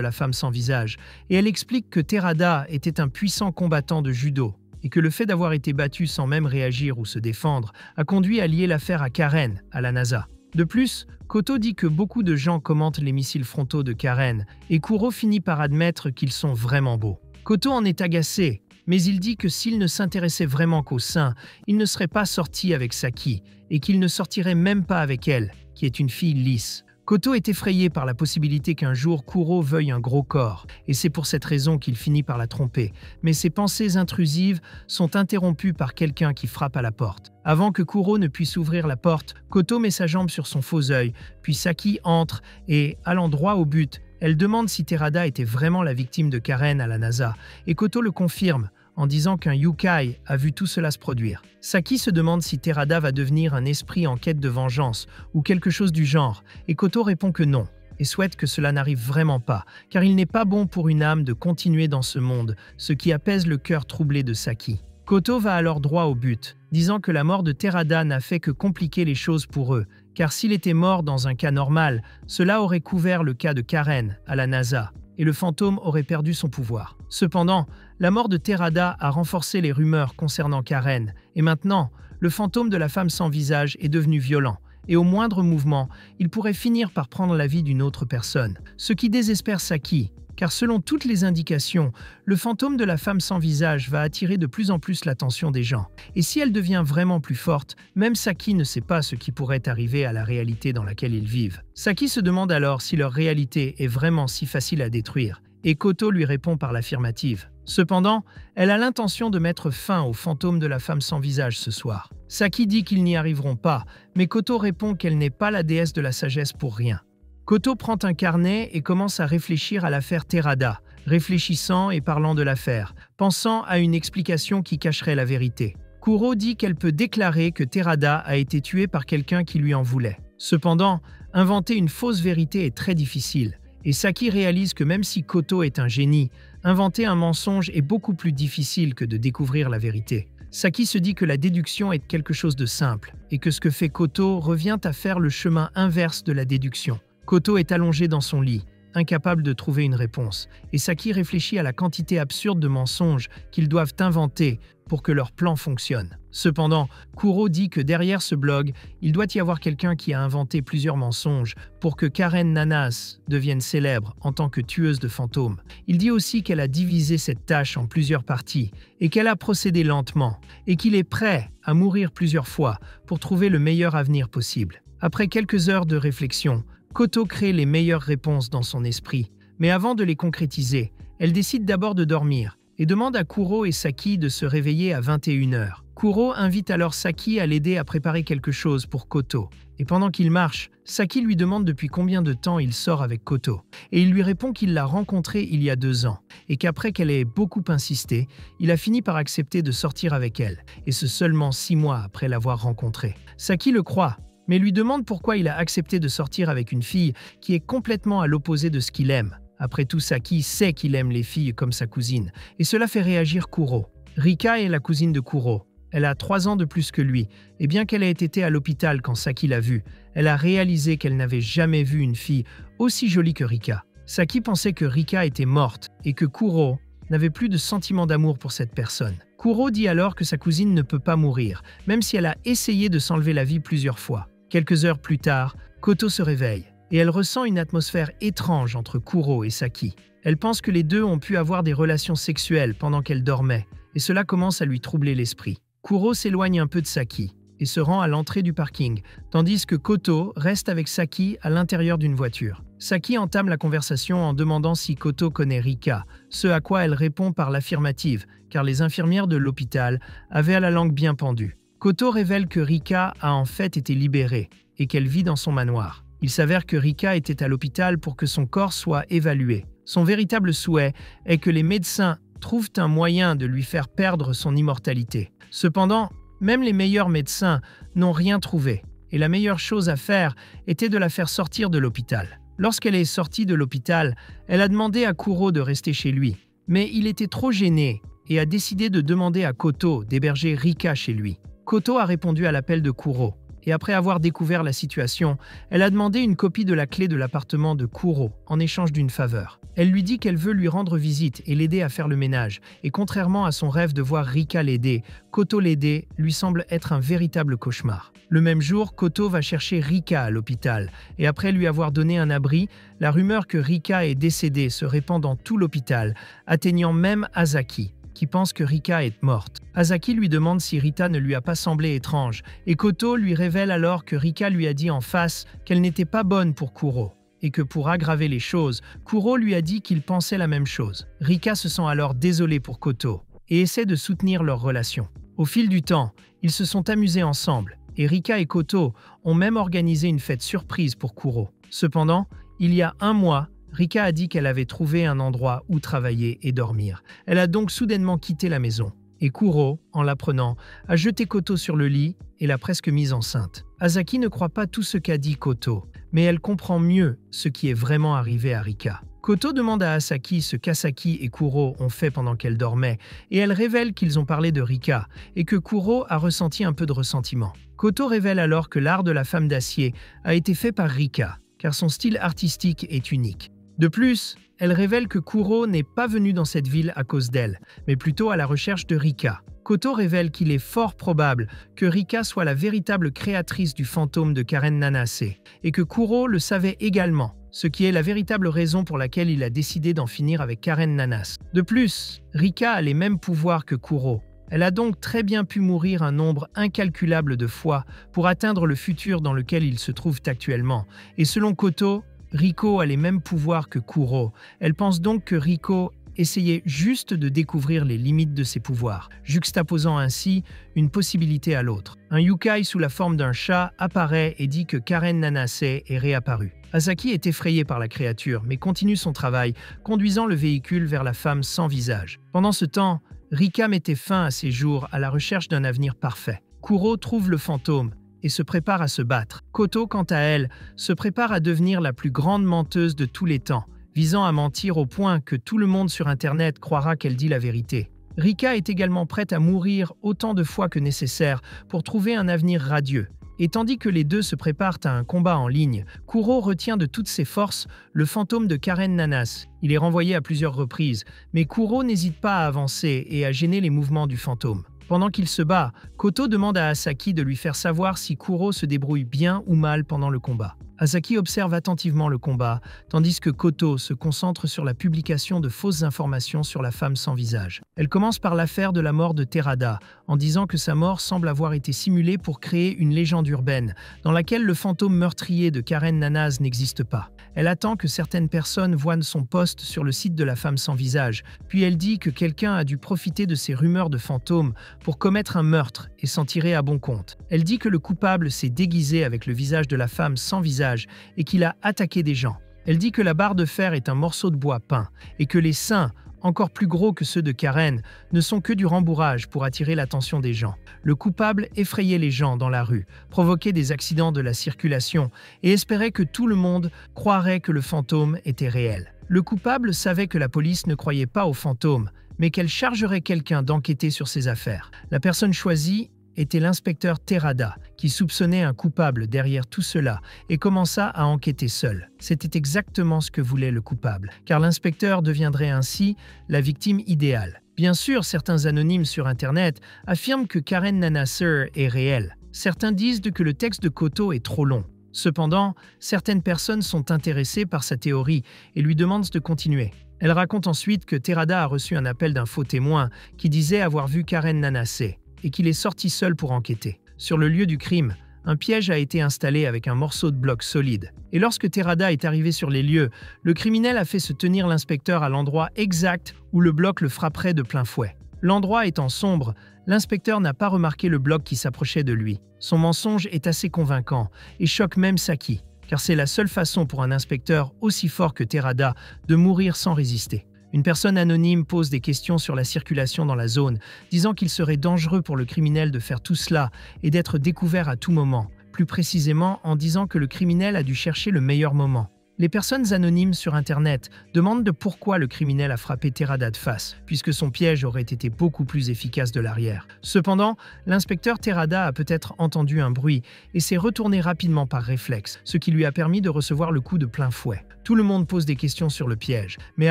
la femme sans visage, et elle explique que Terada était un puissant combattant de judo, et que le fait d'avoir été battu sans même réagir ou se défendre a conduit à lier l'affaire à Karen, à la NASA. De plus, Koto dit que beaucoup de gens commentent les missiles frontaux de Karen, et Kuro finit par admettre qu'ils sont vraiment beaux. Koto en est agacé, mais il dit que s'il ne s'intéressait vraiment qu'au sein, il ne serait pas sorti avec Saki, et qu'il ne sortirait même pas avec elle, qui est une fille lisse. Koto est effrayé par la possibilité qu'un jour Kuro veuille un gros corps, et c'est pour cette raison qu'il finit par la tromper. Mais ses pensées intrusives sont interrompues par quelqu'un qui frappe à la porte. Avant que Kuro ne puisse ouvrir la porte, Koto met sa jambe sur son faux œil, puis Saki entre et, allant droit au but, elle demande si Terada était vraiment la victime de Karen à la NASA, et Koto le confirme, en disant qu'un Yukai a vu tout cela se produire. Saki se demande si Terada va devenir un esprit en quête de vengeance ou quelque chose du genre, et Koto répond que non, et souhaite que cela n'arrive vraiment pas, car il n'est pas bon pour une âme de continuer dans ce monde, ce qui apaise le cœur troublé de Saki. Koto va alors droit au but, disant que la mort de Terada n'a fait que compliquer les choses pour eux, car s'il était mort dans un cas normal, cela aurait couvert le cas de Karen à la NASA, et le fantôme aurait perdu son pouvoir. Cependant, la mort de Terada a renforcé les rumeurs concernant Karen, et maintenant, le fantôme de la femme sans visage est devenu violent, et au moindre mouvement, il pourrait finir par prendre la vie d'une autre personne, ce qui désespère Saki, car selon toutes les indications, le fantôme de la femme sans visage va attirer de plus en plus l'attention des gens. Et si elle devient vraiment plus forte, même Saki ne sait pas ce qui pourrait arriver à la réalité dans laquelle ils vivent. Saki se demande alors si leur réalité est vraiment si facile à détruire, et Koto lui répond par l'affirmative. Cependant, elle a l'intention de mettre fin au fantôme de la femme sans visage ce soir. Saki dit qu'ils n'y arriveront pas, mais Koto répond qu'elle n'est pas la déesse de la sagesse pour rien. Koto prend un carnet et commence à réfléchir à l'affaire Terada, réfléchissant et parlant de l'affaire, pensant à une explication qui cacherait la vérité. Kuro dit qu'elle peut déclarer que Terada a été tuée par quelqu'un qui lui en voulait. Cependant, inventer une fausse vérité est très difficile, et Saki réalise que même si Koto est un génie, inventer un mensonge est beaucoup plus difficile que de découvrir la vérité. Saki se dit que la déduction est quelque chose de simple, et que ce que fait Koto revient à faire le chemin inverse de la déduction. Koto est allongé dans son lit, incapable de trouver une réponse, et Saki réfléchit à la quantité absurde de mensonges qu'ils doivent inventer pour que leur plan fonctionne. Cependant, Kuro dit que derrière ce blog, il doit y avoir quelqu'un qui a inventé plusieurs mensonges pour que Karen Nanas devienne célèbre en tant que tueuse de fantômes. Il dit aussi qu'elle a divisé cette tâche en plusieurs parties et qu'elle a procédé lentement, et qu'il est prêt à mourir plusieurs fois pour trouver le meilleur avenir possible. Après quelques heures de réflexion, Koto crée les meilleures réponses dans son esprit, mais avant de les concrétiser, elle décide d'abord de dormir et demande à Kuro et Saki de se réveiller à 21h. Kuro invite alors Saki à l'aider à préparer quelque chose pour Koto, et pendant qu'il marche, Saki lui demande depuis combien de temps il sort avec Koto, et il lui répond qu'il l'a rencontrée il y a 2 ans, et qu'après qu'elle ait beaucoup insisté, il a fini par accepter de sortir avec elle, et ce seulement 6 mois après l'avoir rencontrée. Saki le croit, mais lui demande pourquoi il a accepté de sortir avec une fille qui est complètement à l'opposé de ce qu'il aime. Après tout, Saki sait qu'il aime les filles comme sa cousine, et cela fait réagir Kuro. Rika est la cousine de Kuro. Elle a 3 ans de plus que lui, et bien qu'elle ait été à l'hôpital quand Saki l'a vue, elle a réalisé qu'elle n'avait jamais vu une fille aussi jolie que Rika. Saki pensait que Rika était morte, et que Kuro n'avait plus de sentiment d'amour pour cette personne. Kuro dit alors que sa cousine ne peut pas mourir, même si elle a essayé de s'enlever la vie plusieurs fois. Quelques heures plus tard, Koto se réveille, et elle ressent une atmosphère étrange entre Kuro et Saki. Elle pense que les deux ont pu avoir des relations sexuelles pendant qu'elle dormait, et cela commence à lui troubler l'esprit. Kuro s'éloigne un peu de Saki, et se rend à l'entrée du parking, tandis que Koto reste avec Saki à l'intérieur d'une voiture. Saki entame la conversation en demandant si Koto connaît Rika, ce à quoi elle répond par l'affirmative, car les infirmières de l'hôpital avaient à la langue bien pendue. Koto révèle que Rika a en fait été libérée et qu'elle vit dans son manoir. Il s'avère que Rika était à l'hôpital pour que son corps soit évalué. Son véritable souhait est que les médecins trouvent un moyen de lui faire perdre son immortalité. Cependant, même les meilleurs médecins n'ont rien trouvé, et la meilleure chose à faire était de la faire sortir de l'hôpital. Lorsqu'elle est sortie de l'hôpital, elle a demandé à Kuro de rester chez lui, mais il était trop gêné et a décidé de demander à Koto d'héberger Rika chez lui. Koto a répondu à l'appel de Kuro, et après avoir découvert la situation, elle a demandé une copie de la clé de l'appartement de Kuro en échange d'une faveur. Elle lui dit qu'elle veut lui rendre visite et l'aider à faire le ménage, et contrairement à son rêve de voir Rika l'aider, Koto l'aider lui semble être un véritable cauchemar. Le même jour, Koto va chercher Rika à l'hôpital, et après lui avoir donné un abri, la rumeur que Rika est décédée se répand dans tout l'hôpital, atteignant même Asaki, qui pense que Rika est morte. Asaki lui demande si Rita ne lui a pas semblé étrange, et Koto lui révèle alors que Rika lui a dit en face qu'elle n'était pas bonne pour Kuro, et que pour aggraver les choses, Kuro lui a dit qu'il pensait la même chose. Rika se sent alors désolé pour Koto, et essaie de soutenir leur relation. Au fil du temps, ils se sont amusés ensemble, et Rika et Koto ont même organisé une fête surprise pour Kuro. Cependant, il y a un mois, Rika a dit qu'elle avait trouvé un endroit où travailler et dormir. Elle a donc soudainement quitté la maison. Et Kuro, en l'apprenant, a jeté Koto sur le lit et l'a presque mise enceinte. Asaki ne croit pas tout ce qu'a dit Koto, mais elle comprend mieux ce qui est vraiment arrivé à Rika. Koto demande à Asaki ce qu'Asaki et Kuro ont fait pendant qu'elle dormait, et elle révèle qu'ils ont parlé de Rika, et que Kuro a ressenti un peu de ressentiment. Koto révèle alors que l'art de la femme d'acier a été fait par Rika, car son style artistique est unique. De plus, elle révèle que Kuro n'est pas venu dans cette ville à cause d'elle, mais plutôt à la recherche de Rika. Koto révèle qu'il est fort probable que Rika soit la véritable créatrice du fantôme de Karen Nanase, et que Kuro le savait également, ce qui est la véritable raison pour laquelle il a décidé d'en finir avec Karen Nanase. De plus, Rika a les mêmes pouvoirs que Kuro. Elle a donc très bien pu mourir un nombre incalculable de fois pour atteindre le futur dans lequel ils se trouvent actuellement, et selon Koto, Riko a les mêmes pouvoirs que Kuro. Elle pense donc que Riko essayait juste de découvrir les limites de ses pouvoirs, juxtaposant ainsi une possibilité à l'autre. Un yokai sous la forme d'un chat apparaît et dit que Karen Nanase est réapparue. Asaki est effrayé par la créature, mais continue son travail, conduisant le véhicule vers la femme sans visage. Pendant ce temps, Rika mettait fin à ses jours à la recherche d'un avenir parfait. Kuro trouve le fantôme et se prépare à se battre. Koto, quant à elle, se prépare à devenir la plus grande menteuse de tous les temps, visant à mentir au point que tout le monde sur Internet croira qu'elle dit la vérité. Rika est également prête à mourir autant de fois que nécessaire pour trouver un avenir radieux. Et tandis que les deux se préparent à un combat en ligne, Kuro retient de toutes ses forces le fantôme de Karen Nanase. Il est renvoyé à plusieurs reprises, mais Kuro n'hésite pas à avancer et à gêner les mouvements du fantôme. Pendant qu'il se bat, Koto demande à Asaki de lui faire savoir si Kuro se débrouille bien ou mal pendant le combat. Asaki observe attentivement le combat, tandis que Koto se concentre sur la publication de fausses informations sur la femme sans visage. Elle commence par l'affaire de la mort de Terada, en disant que sa mort semble avoir été simulée pour créer une légende urbaine, dans laquelle le fantôme meurtrier de Karen Nanase n'existe pas. Elle attend que certaines personnes voient son post sur le site de la femme sans visage, puis elle dit que quelqu'un a dû profiter de ces rumeurs de fantômes pour commettre un meurtre et s'en tirer à bon compte. Elle dit que le coupable s'est déguisé avec le visage de la femme sans visage et qu'il a attaqué des gens. Elle dit que la barre de fer est un morceau de bois peint et que les seins, encore plus gros que ceux de Karen, ne sont que du rembourrage pour attirer l'attention des gens. Le coupable effrayait les gens dans la rue, provoquait des accidents de la circulation et espérait que tout le monde croirait que le fantôme était réel. Le coupable savait que la police ne croyait pas au fantôme, mais qu'elle chargerait quelqu'un d'enquêter sur ses affaires. La personne choisie était l'inspecteur Terada, qui soupçonnait un coupable derrière tout cela et commença à enquêter seul. C'était exactement ce que voulait le coupable, car l'inspecteur deviendrait ainsi la victime idéale. Bien sûr, certains anonymes sur Internet affirment que Karen Nanase est réelle. Certains disent que le texte de Koto est trop long. Cependant, certaines personnes sont intéressées par sa théorie et lui demandent de continuer. Elle raconte ensuite que Terada a reçu un appel d'un faux témoin qui disait avoir vu Karen Nanase et qu'il est sorti seul pour enquêter. Sur le lieu du crime, un piège a été installé avec un morceau de bloc solide. Et lorsque Terada est arrivé sur les lieux, le criminel a fait se tenir l'inspecteur à l'endroit exact où le bloc le frapperait de plein fouet. L'endroit étant sombre, L'inspecteur n'a pas remarqué le bloc qui s'approchait de lui. Son mensonge est assez convaincant et choque même Saki, car c'est la seule façon pour un inspecteur aussi fort que Terada de mourir sans résister. Une personne anonyme pose des questions sur la circulation dans la zone, disant qu'il serait dangereux pour le criminel de faire tout cela et d'être découvert à tout moment, plus précisément en disant que le criminel a dû chercher le meilleur moment. Les personnes anonymes sur Internet demandent de pourquoi le criminel a frappé Terada de face, puisque son piège aurait été beaucoup plus efficace de l'arrière. Cependant, l'inspecteur Terada a peut-être entendu un bruit et s'est retourné rapidement par réflexe, ce qui lui a permis de recevoir le coup de plein fouet. Tout le monde pose des questions sur le piège, mais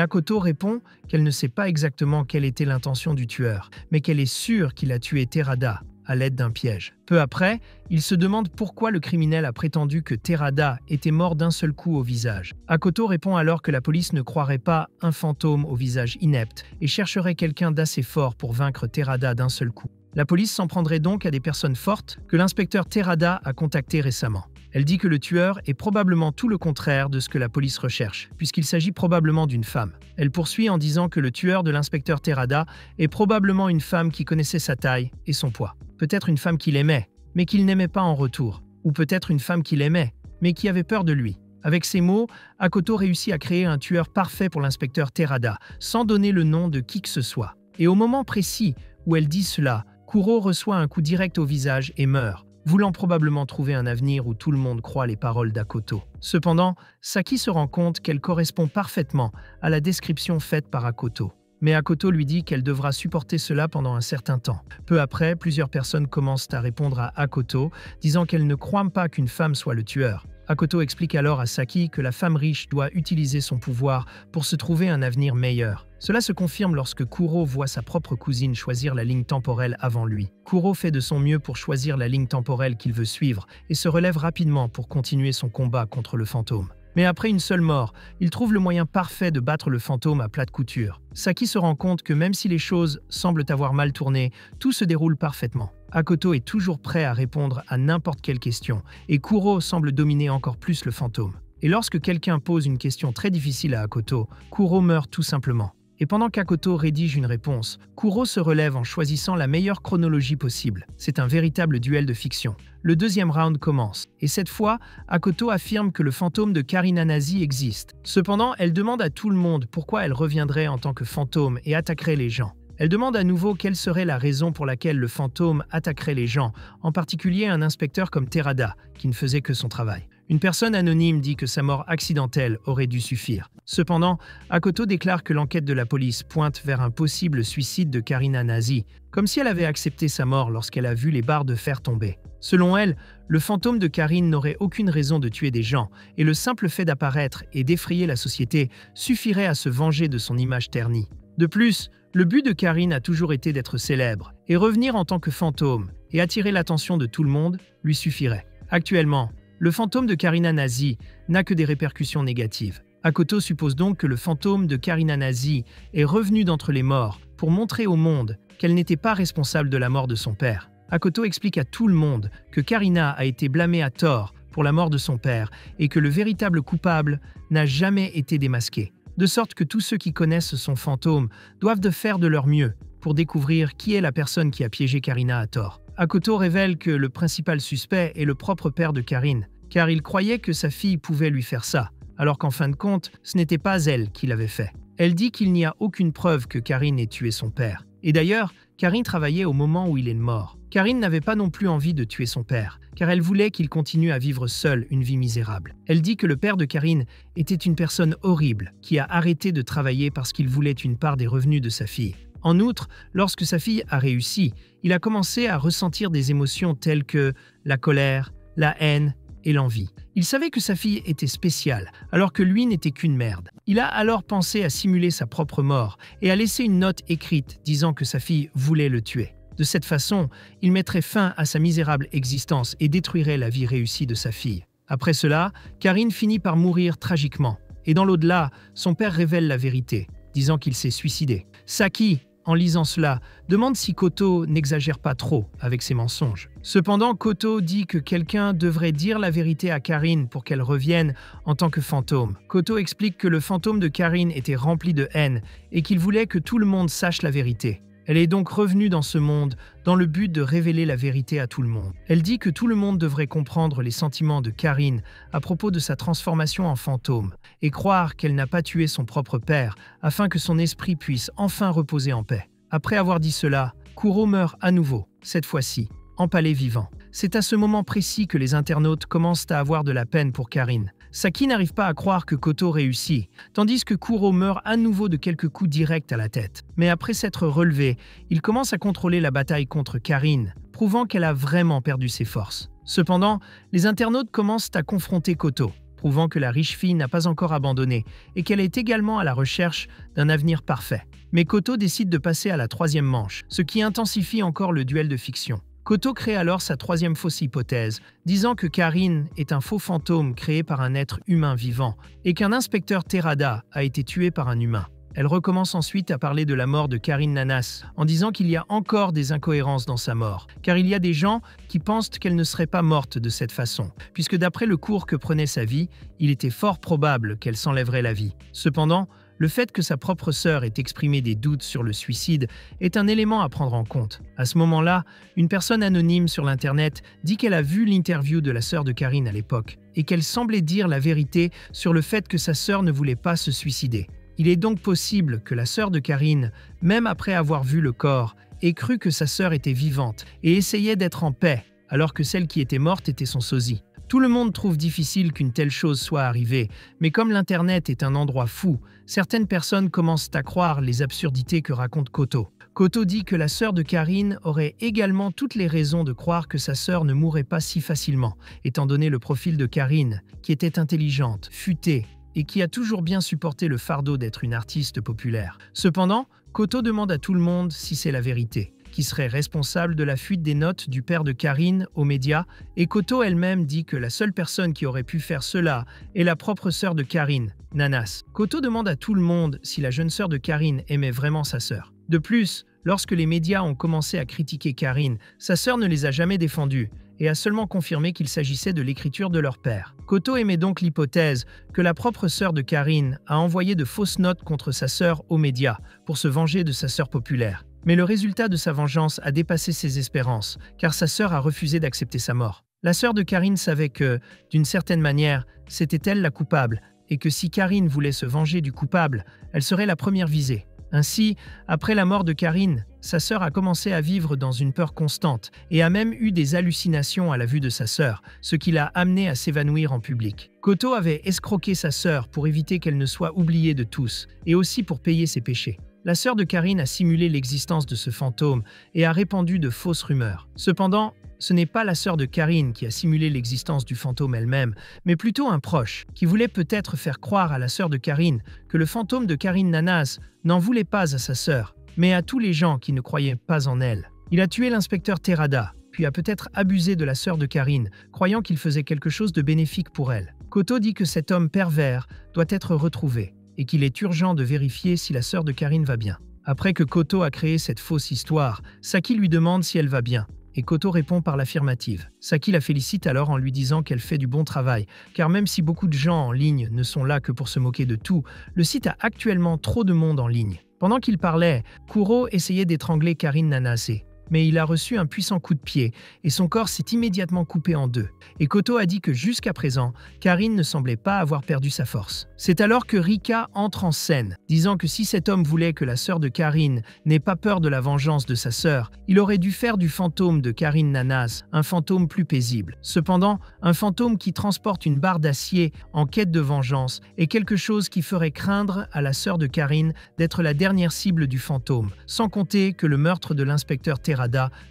Akoto répond qu'elle ne sait pas exactement quelle était l'intention du tueur, mais qu'elle est sûre qu'il a tué Terada à l'aide d'un piège. Peu après, il se demande pourquoi le criminel a prétendu que Terada était mort d'un seul coup au visage. Akoto répond alors que la police ne croirait pas un fantôme au visage inepte et chercherait quelqu'un d'assez fort pour vaincre Terada d'un seul coup. La police s'en prendrait donc à des personnes fortes que l'inspecteur Terada a contactées récemment. Elle dit que le tueur est probablement tout le contraire de ce que la police recherche, puisqu'il s'agit probablement d'une femme. Elle poursuit en disant que le tueur de l'inspecteur Terada est probablement une femme qui connaissait sa taille et son poids. Peut-être une femme qu'il aimait, mais qu'il n'aimait pas en retour. Ou peut-être une femme qu'il aimait, mais qui avait peur de lui. Avec ces mots, Akoto réussit à créer un tueur parfait pour l'inspecteur Terada, sans donner le nom de qui que ce soit. Et au moment précis où elle dit cela, Kuro reçoit un coup direct au visage et meurt, voulant probablement trouver un avenir où tout le monde croit les paroles d'Akoto. Cependant, Saki se rend compte qu'elle correspond parfaitement à la description faite par Akoto. Mais Akoto lui dit qu'elle devra supporter cela pendant un certain temps. Peu après, plusieurs personnes commencent à répondre à Akoto, disant qu'elles ne croient pas qu'une femme soit le tueur. Akoto explique alors à Saki que la femme riche doit utiliser son pouvoir pour se trouver un avenir meilleur. Cela se confirme lorsque Kuro voit sa propre cousine choisir la ligne temporelle avant lui. Kuro fait de son mieux pour choisir la ligne temporelle qu'il veut suivre et se relève rapidement pour continuer son combat contre le fantôme. Mais après une seule mort, il trouve le moyen parfait de battre le fantôme à plate couture. Saki se rend compte que même si les choses semblent avoir mal tourné, tout se déroule parfaitement. Akoto est toujours prêt à répondre à n'importe quelle question, et Kuro semble dominer encore plus le fantôme. Et lorsque quelqu'un pose une question très difficile à Akoto, Kuro meurt tout simplement. Et pendant qu'Akoto rédige une réponse, Kuro se relève en choisissant la meilleure chronologie possible. C'est un véritable duel de fiction. Le deuxième round commence, et cette fois, Akoto affirme que le fantôme de Karina Nazi existe. Cependant, elle demande à tout le monde pourquoi elle reviendrait en tant que fantôme et attaquerait les gens. Elle demande à nouveau quelle serait la raison pour laquelle le fantôme attaquerait les gens, en particulier un inspecteur comme Terada, qui ne faisait que son travail. Une personne anonyme dit que sa mort accidentelle aurait dû suffire. Cependant, Akoto déclare que l'enquête de la police pointe vers un possible suicide de Karina Nazi, comme si elle avait accepté sa mort lorsqu'elle a vu les barres de fer tomber. Selon elle, le fantôme de Karine n'aurait aucune raison de tuer des gens, et le simple fait d'apparaître et d'effrayer la société suffirait à se venger de son image ternie. De plus, le but de Karine a toujours été d'être célèbre, et revenir en tant que fantôme et attirer l'attention de tout le monde lui suffirait. Actuellement, le fantôme de Karina Nazi n'a que des répercussions négatives. Akoto suppose donc que le fantôme de Karina Nazi est revenu d'entre les morts pour montrer au monde qu'elle n'était pas responsable de la mort de son père. Akoto explique à tout le monde que Karina a été blâmée à tort pour la mort de son père et que le véritable coupable n'a jamais été démasqué. De sorte que tous ceux qui connaissent son fantôme doivent faire de leur mieux pour découvrir qui est la personne qui a piégé Karina à tort. Akoto révèle que le principal suspect est le propre père de Karine, car il croyait que sa fille pouvait lui faire ça, alors qu'en fin de compte, ce n'était pas elle qui l'avait fait. Elle dit qu'il n'y a aucune preuve que Karine ait tué son père. Et d'ailleurs, Karine travaillait au moment où il est mort. Karine n'avait pas non plus envie de tuer son père, car elle voulait qu'il continue à vivre seul une vie misérable. Elle dit que le père de Karine était une personne horrible, qui a arrêté de travailler parce qu'il voulait une part des revenus de sa fille. En outre, lorsque sa fille a réussi, il a commencé à ressentir des émotions telles que la colère, la haine et l'envie. Il savait que sa fille était spéciale, alors que lui n'était qu'une merde. Il a alors pensé à simuler sa propre mort et à laisser une note écrite disant que sa fille voulait le tuer. De cette façon, il mettrait fin à sa misérable existence et détruirait la vie réussie de sa fille. Après cela, Karine finit par mourir tragiquement. Et dans l'au-delà, son père révèle la vérité, disant qu'il s'est suicidé. Saki, en lisant cela, demande si Koto n'exagère pas trop avec ses mensonges. Cependant, Koto dit que quelqu'un devrait dire la vérité à Karine pour qu'elle revienne en tant que fantôme. Koto explique que le fantôme de Karine était rempli de haine et qu'il voulait que tout le monde sache la vérité. Elle est donc revenue dans ce monde dans le but de révéler la vérité à tout le monde. Elle dit que tout le monde devrait comprendre les sentiments de Karine à propos de sa transformation en fantôme et croire qu'elle n'a pas tué son propre père afin que son esprit puisse enfin reposer en paix. Après avoir dit cela, Kuro meurt à nouveau, cette fois-ci, empalé vivant. C'est à ce moment précis que les internautes commencent à avoir de la peine pour Karine. Saki n'arrive pas à croire que Koto réussit, tandis que Kuro meurt à nouveau de quelques coups directs à la tête. Mais après s'être relevé, il commence à contrôler la bataille contre Karine, prouvant qu'elle a vraiment perdu ses forces. Cependant, les internautes commencent à confronter Koto, prouvant que la riche fille n'a pas encore abandonné et qu'elle est également à la recherche d'un avenir parfait. Mais Koto décide de passer à la troisième manche, ce qui intensifie encore le duel de fiction. Koto crée alors sa troisième fausse hypothèse, disant que Karine est un faux fantôme créé par un être humain vivant et qu'un inspecteur Terada a été tué par un humain. Elle recommence ensuite à parler de la mort de Karine Nanas, en disant qu'il y a encore des incohérences dans sa mort, car il y a des gens qui pensent qu'elle ne serait pas morte de cette façon, puisque d'après le cours que prenait sa vie, il était fort probable qu'elle s'enlèverait la vie. Cependant, le fait que sa propre sœur ait exprimé des doutes sur le suicide est un élément à prendre en compte. À ce moment-là, une personne anonyme sur l'Internet dit qu'elle a vu l'interview de la sœur de Karine à l'époque et qu'elle semblait dire la vérité sur le fait que sa sœur ne voulait pas se suicider. Il est donc possible que la sœur de Karine, même après avoir vu le corps, ait cru que sa sœur était vivante et essayait d'être en paix, alors que celle qui était morte était son sosie. Tout le monde trouve difficile qu'une telle chose soit arrivée, mais comme l'Internet est un endroit fou, certaines personnes commencent à croire les absurdités que raconte Koto. Koto dit que la sœur de Karine aurait également toutes les raisons de croire que sa sœur ne mourrait pas si facilement, étant donné le profil de Karine, qui était intelligente, futée, et qui a toujours bien supporté le fardeau d'être une artiste populaire. Cependant, Koto demande à tout le monde si c'est la vérité, qui serait responsable de la fuite des notes du père de Karine aux médias, et Koto elle-même dit que la seule personne qui aurait pu faire cela est la propre sœur de Karine, Nanas. Koto demande à tout le monde si la jeune sœur de Karine aimait vraiment sa sœur. De plus, lorsque les médias ont commencé à critiquer Karine, sa sœur ne les a jamais défendus et a seulement confirmé qu'il s'agissait de l'écriture de leur père. Koto émet donc l'hypothèse que la propre sœur de Karine a envoyé de fausses notes contre sa sœur aux médias pour se venger de sa sœur populaire. Mais le résultat de sa vengeance a dépassé ses espérances, car sa sœur a refusé d'accepter sa mort. La sœur de Karine savait que, d'une certaine manière, c'était elle la coupable, et que si Karine voulait se venger du coupable, elle serait la première visée. Ainsi, après la mort de Karine, sa sœur a commencé à vivre dans une peur constante et a même eu des hallucinations à la vue de sa sœur, ce qui l'a amenée à s'évanouir en public. Koto avait escroqué sa sœur pour éviter qu'elle ne soit oubliée de tous, et aussi pour payer ses péchés. La sœur de Karine a simulé l'existence de ce fantôme et a répandu de fausses rumeurs. Cependant, ce n'est pas la sœur de Karine qui a simulé l'existence du fantôme elle-même, mais plutôt un proche, qui voulait peut-être faire croire à la sœur de Karine que le fantôme de Karine Nanas n'en voulait pas à sa sœur, mais à tous les gens qui ne croyaient pas en elle. Il a tué l'inspecteur Terada, puis a peut-être abusé de la sœur de Karine, croyant qu'il faisait quelque chose de bénéfique pour elle. Koto dit que cet homme pervers doit être retrouvé, et qu'il est urgent de vérifier si la sœur de Karine va bien. Après que Koto a créé cette fausse histoire, Saki lui demande si elle va bien, et Koto répond par l'affirmative. Saki la félicite alors en lui disant qu'elle fait du bon travail, car même si beaucoup de gens en ligne ne sont là que pour se moquer de tout, le site a actuellement trop de monde en ligne. Pendant qu'il parlait, Kuro essayait d'étrangler Karine Nanase, mais il a reçu un puissant coup de pied et son corps s'est immédiatement coupé en deux. Et Koto a dit que jusqu'à présent, Karine ne semblait pas avoir perdu sa force. C'est alors que Rika entre en scène, disant que si cet homme voulait que la sœur de Karine n'ait pas peur de la vengeance de sa sœur, il aurait dû faire du fantôme de Karine Nanas un fantôme plus paisible. Cependant, un fantôme qui transporte une barre d'acier en quête de vengeance est quelque chose qui ferait craindre à la sœur de Karine d'être la dernière cible du fantôme, sans compter que le meurtre de l'inspecteur Terada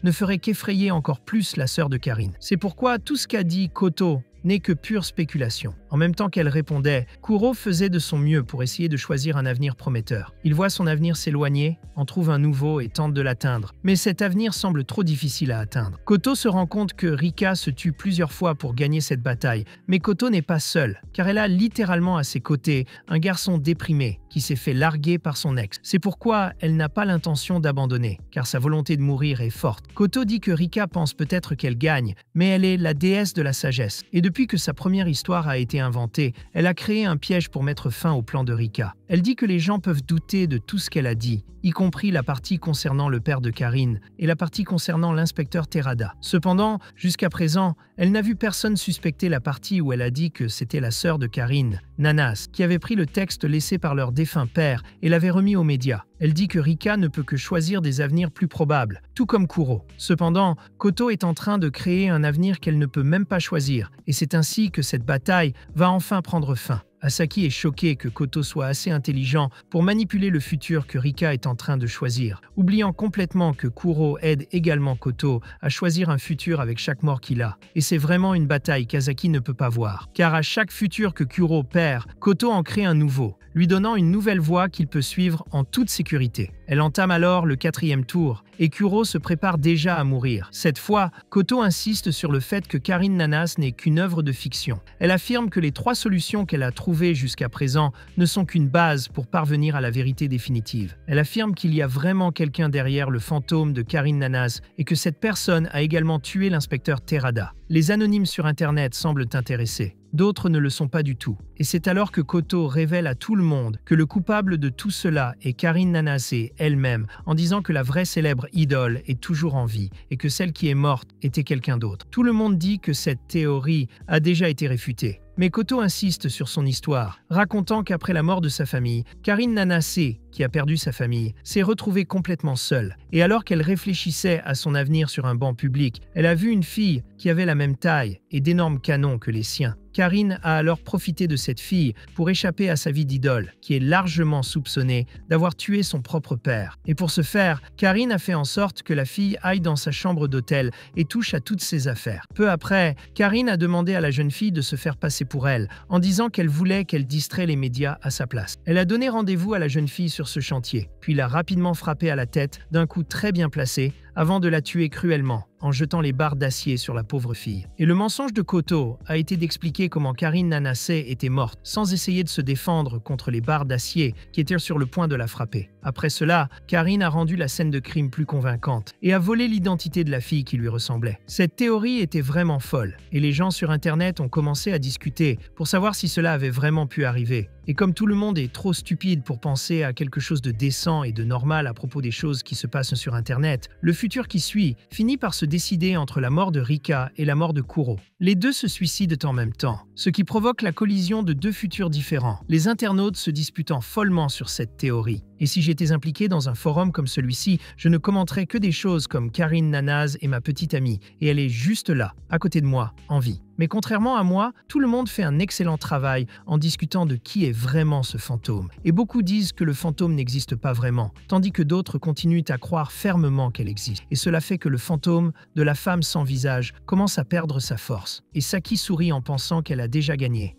ne ferait qu'effrayer encore plus la sœur de Karine. C'est pourquoi tout ce qu'a dit Koto n'est que pure spéculation. En même temps qu'elle répondait, Kuro faisait de son mieux pour essayer de choisir un avenir prometteur. Il voit son avenir s'éloigner, en trouve un nouveau et tente de l'atteindre. Mais cet avenir semble trop difficile à atteindre. Koto se rend compte que Rika se tue plusieurs fois pour gagner cette bataille. Mais Koto n'est pas seule, car elle a littéralement à ses côtés un garçon déprimé qui s'est fait larguer par son ex. C'est pourquoi elle n'a pas l'intention d'abandonner, car sa volonté de mourir est forte. Koto dit que Rika pense peut-être qu'elle gagne, mais elle est la déesse de la sagesse. Et depuis que sa première histoire a été été inventée, elle a créé un piège pour mettre fin au plan de Rika. Elle dit que les gens peuvent douter de tout ce qu'elle a dit, y compris la partie concernant le père de Karine et la partie concernant l'inspecteur Terada. Cependant, jusqu'à présent, elle n'a vu personne suspecter la partie où elle a dit que c'était la sœur de Karine, Nanas, qui avait pris le texte laissé par leur défunt père et l'avait remis aux médias. Elle dit que Rika ne peut que choisir des avenirs plus probables, tout comme Kuro. Cependant, Koto est en train de créer un avenir qu'elle ne peut même pas choisir, et c'est ainsi que cette bataille va enfin prendre fin. Asaki est choqué que Koto soit assez intelligent pour manipuler le futur que Rika est en train de choisir, oubliant complètement que Kuro aide également Koto à choisir un futur avec chaque mort qu'il a. Et c'est vraiment une bataille qu'Asaki ne peut pas voir, car à chaque futur que Kuro perd, Koto en crée un nouveau, lui donnant une nouvelle voie qu'il peut suivre en toute sécurité. Elle entame alors le 4e tour, et Kuro se prépare déjà à mourir. Cette fois, Koto insiste sur le fait que Karine Nanas n'est qu'une œuvre de fiction. Elle affirme que les 3 solutions qu'elle a trouvées jusqu'à présent ne sont qu'une base pour parvenir à la vérité définitive. Elle affirme qu'il y a vraiment quelqu'un derrière le fantôme de Karine Nanas et que cette personne a également tué l'inspecteur Terada. Les anonymes sur Internet semblent intéressés. D'autres ne le sont pas du tout. Et c'est alors que Koto révèle à tout le monde que le coupable de tout cela est Karine Nanase elle-même, en disant que la vraie célèbre idole est toujours en vie et que celle qui est morte était quelqu'un d'autre. Tout le monde dit que cette théorie a déjà été réfutée. Mais Koto insiste sur son histoire, racontant qu'après la mort de sa famille, Karine Nanase, qui a perdu sa famille, s'est retrouvée complètement seule. Et alors qu'elle réfléchissait à son avenir sur un banc public, elle a vu une fille qui avait la même taille et d'énormes canons que les siens. Karine a alors profité de cette fille pour échapper à sa vie d'idole, qui est largement soupçonnée d'avoir tué son propre père. Et pour ce faire, Karine a fait en sorte que la fille aille dans sa chambre d'hôtel et touche à toutes ses affaires. Peu après, Karine a demandé à la jeune fille de se faire passer pour elle, en disant qu'elle voulait qu'elle distrait les médias à sa place. Elle a donné rendez-vous à la jeune fille sur ce chantier, puis l'a rapidement frappée à la tête d'un coup très bien placé, avant de la tuer cruellement, en jetant les barres d'acier sur la pauvre fille. Et le mensonge de Koto a été d'expliquer comment Karine Nanase était morte, sans essayer de se défendre contre les barres d'acier qui étaient sur le point de la frapper. Après cela, Karine a rendu la scène de crime plus convaincante et a volé l'identité de la fille qui lui ressemblait. Cette théorie était vraiment folle, et les gens sur Internet ont commencé à discuter pour savoir si cela avait vraiment pu arriver. Et comme tout le monde est trop stupide pour penser à quelque chose de décent et de normal à propos des choses qui se passent sur Internet, le futur qui suit finit par se décider entre la mort de Rika et la mort de Kuro. Les deux se suicident en même temps, ce qui provoque la collision de 2 futurs différents, les internautes se disputant follement sur cette théorie. Et si j'étais impliqué dans un forum comme celui-ci, je ne commenterais que des choses comme Karine Nanase est ma petite amie, et elle est juste là, à côté de moi, en vie. Mais contrairement à moi, tout le monde fait un excellent travail en discutant de qui est vraiment ce fantôme. Et beaucoup disent que le fantôme n'existe pas vraiment, tandis que d'autres continuent à croire fermement qu'elle existe. Et cela fait que le fantôme de la femme sans visage commence à perdre sa force. Et Saki sourit en pensant qu'elle a déjà gagné.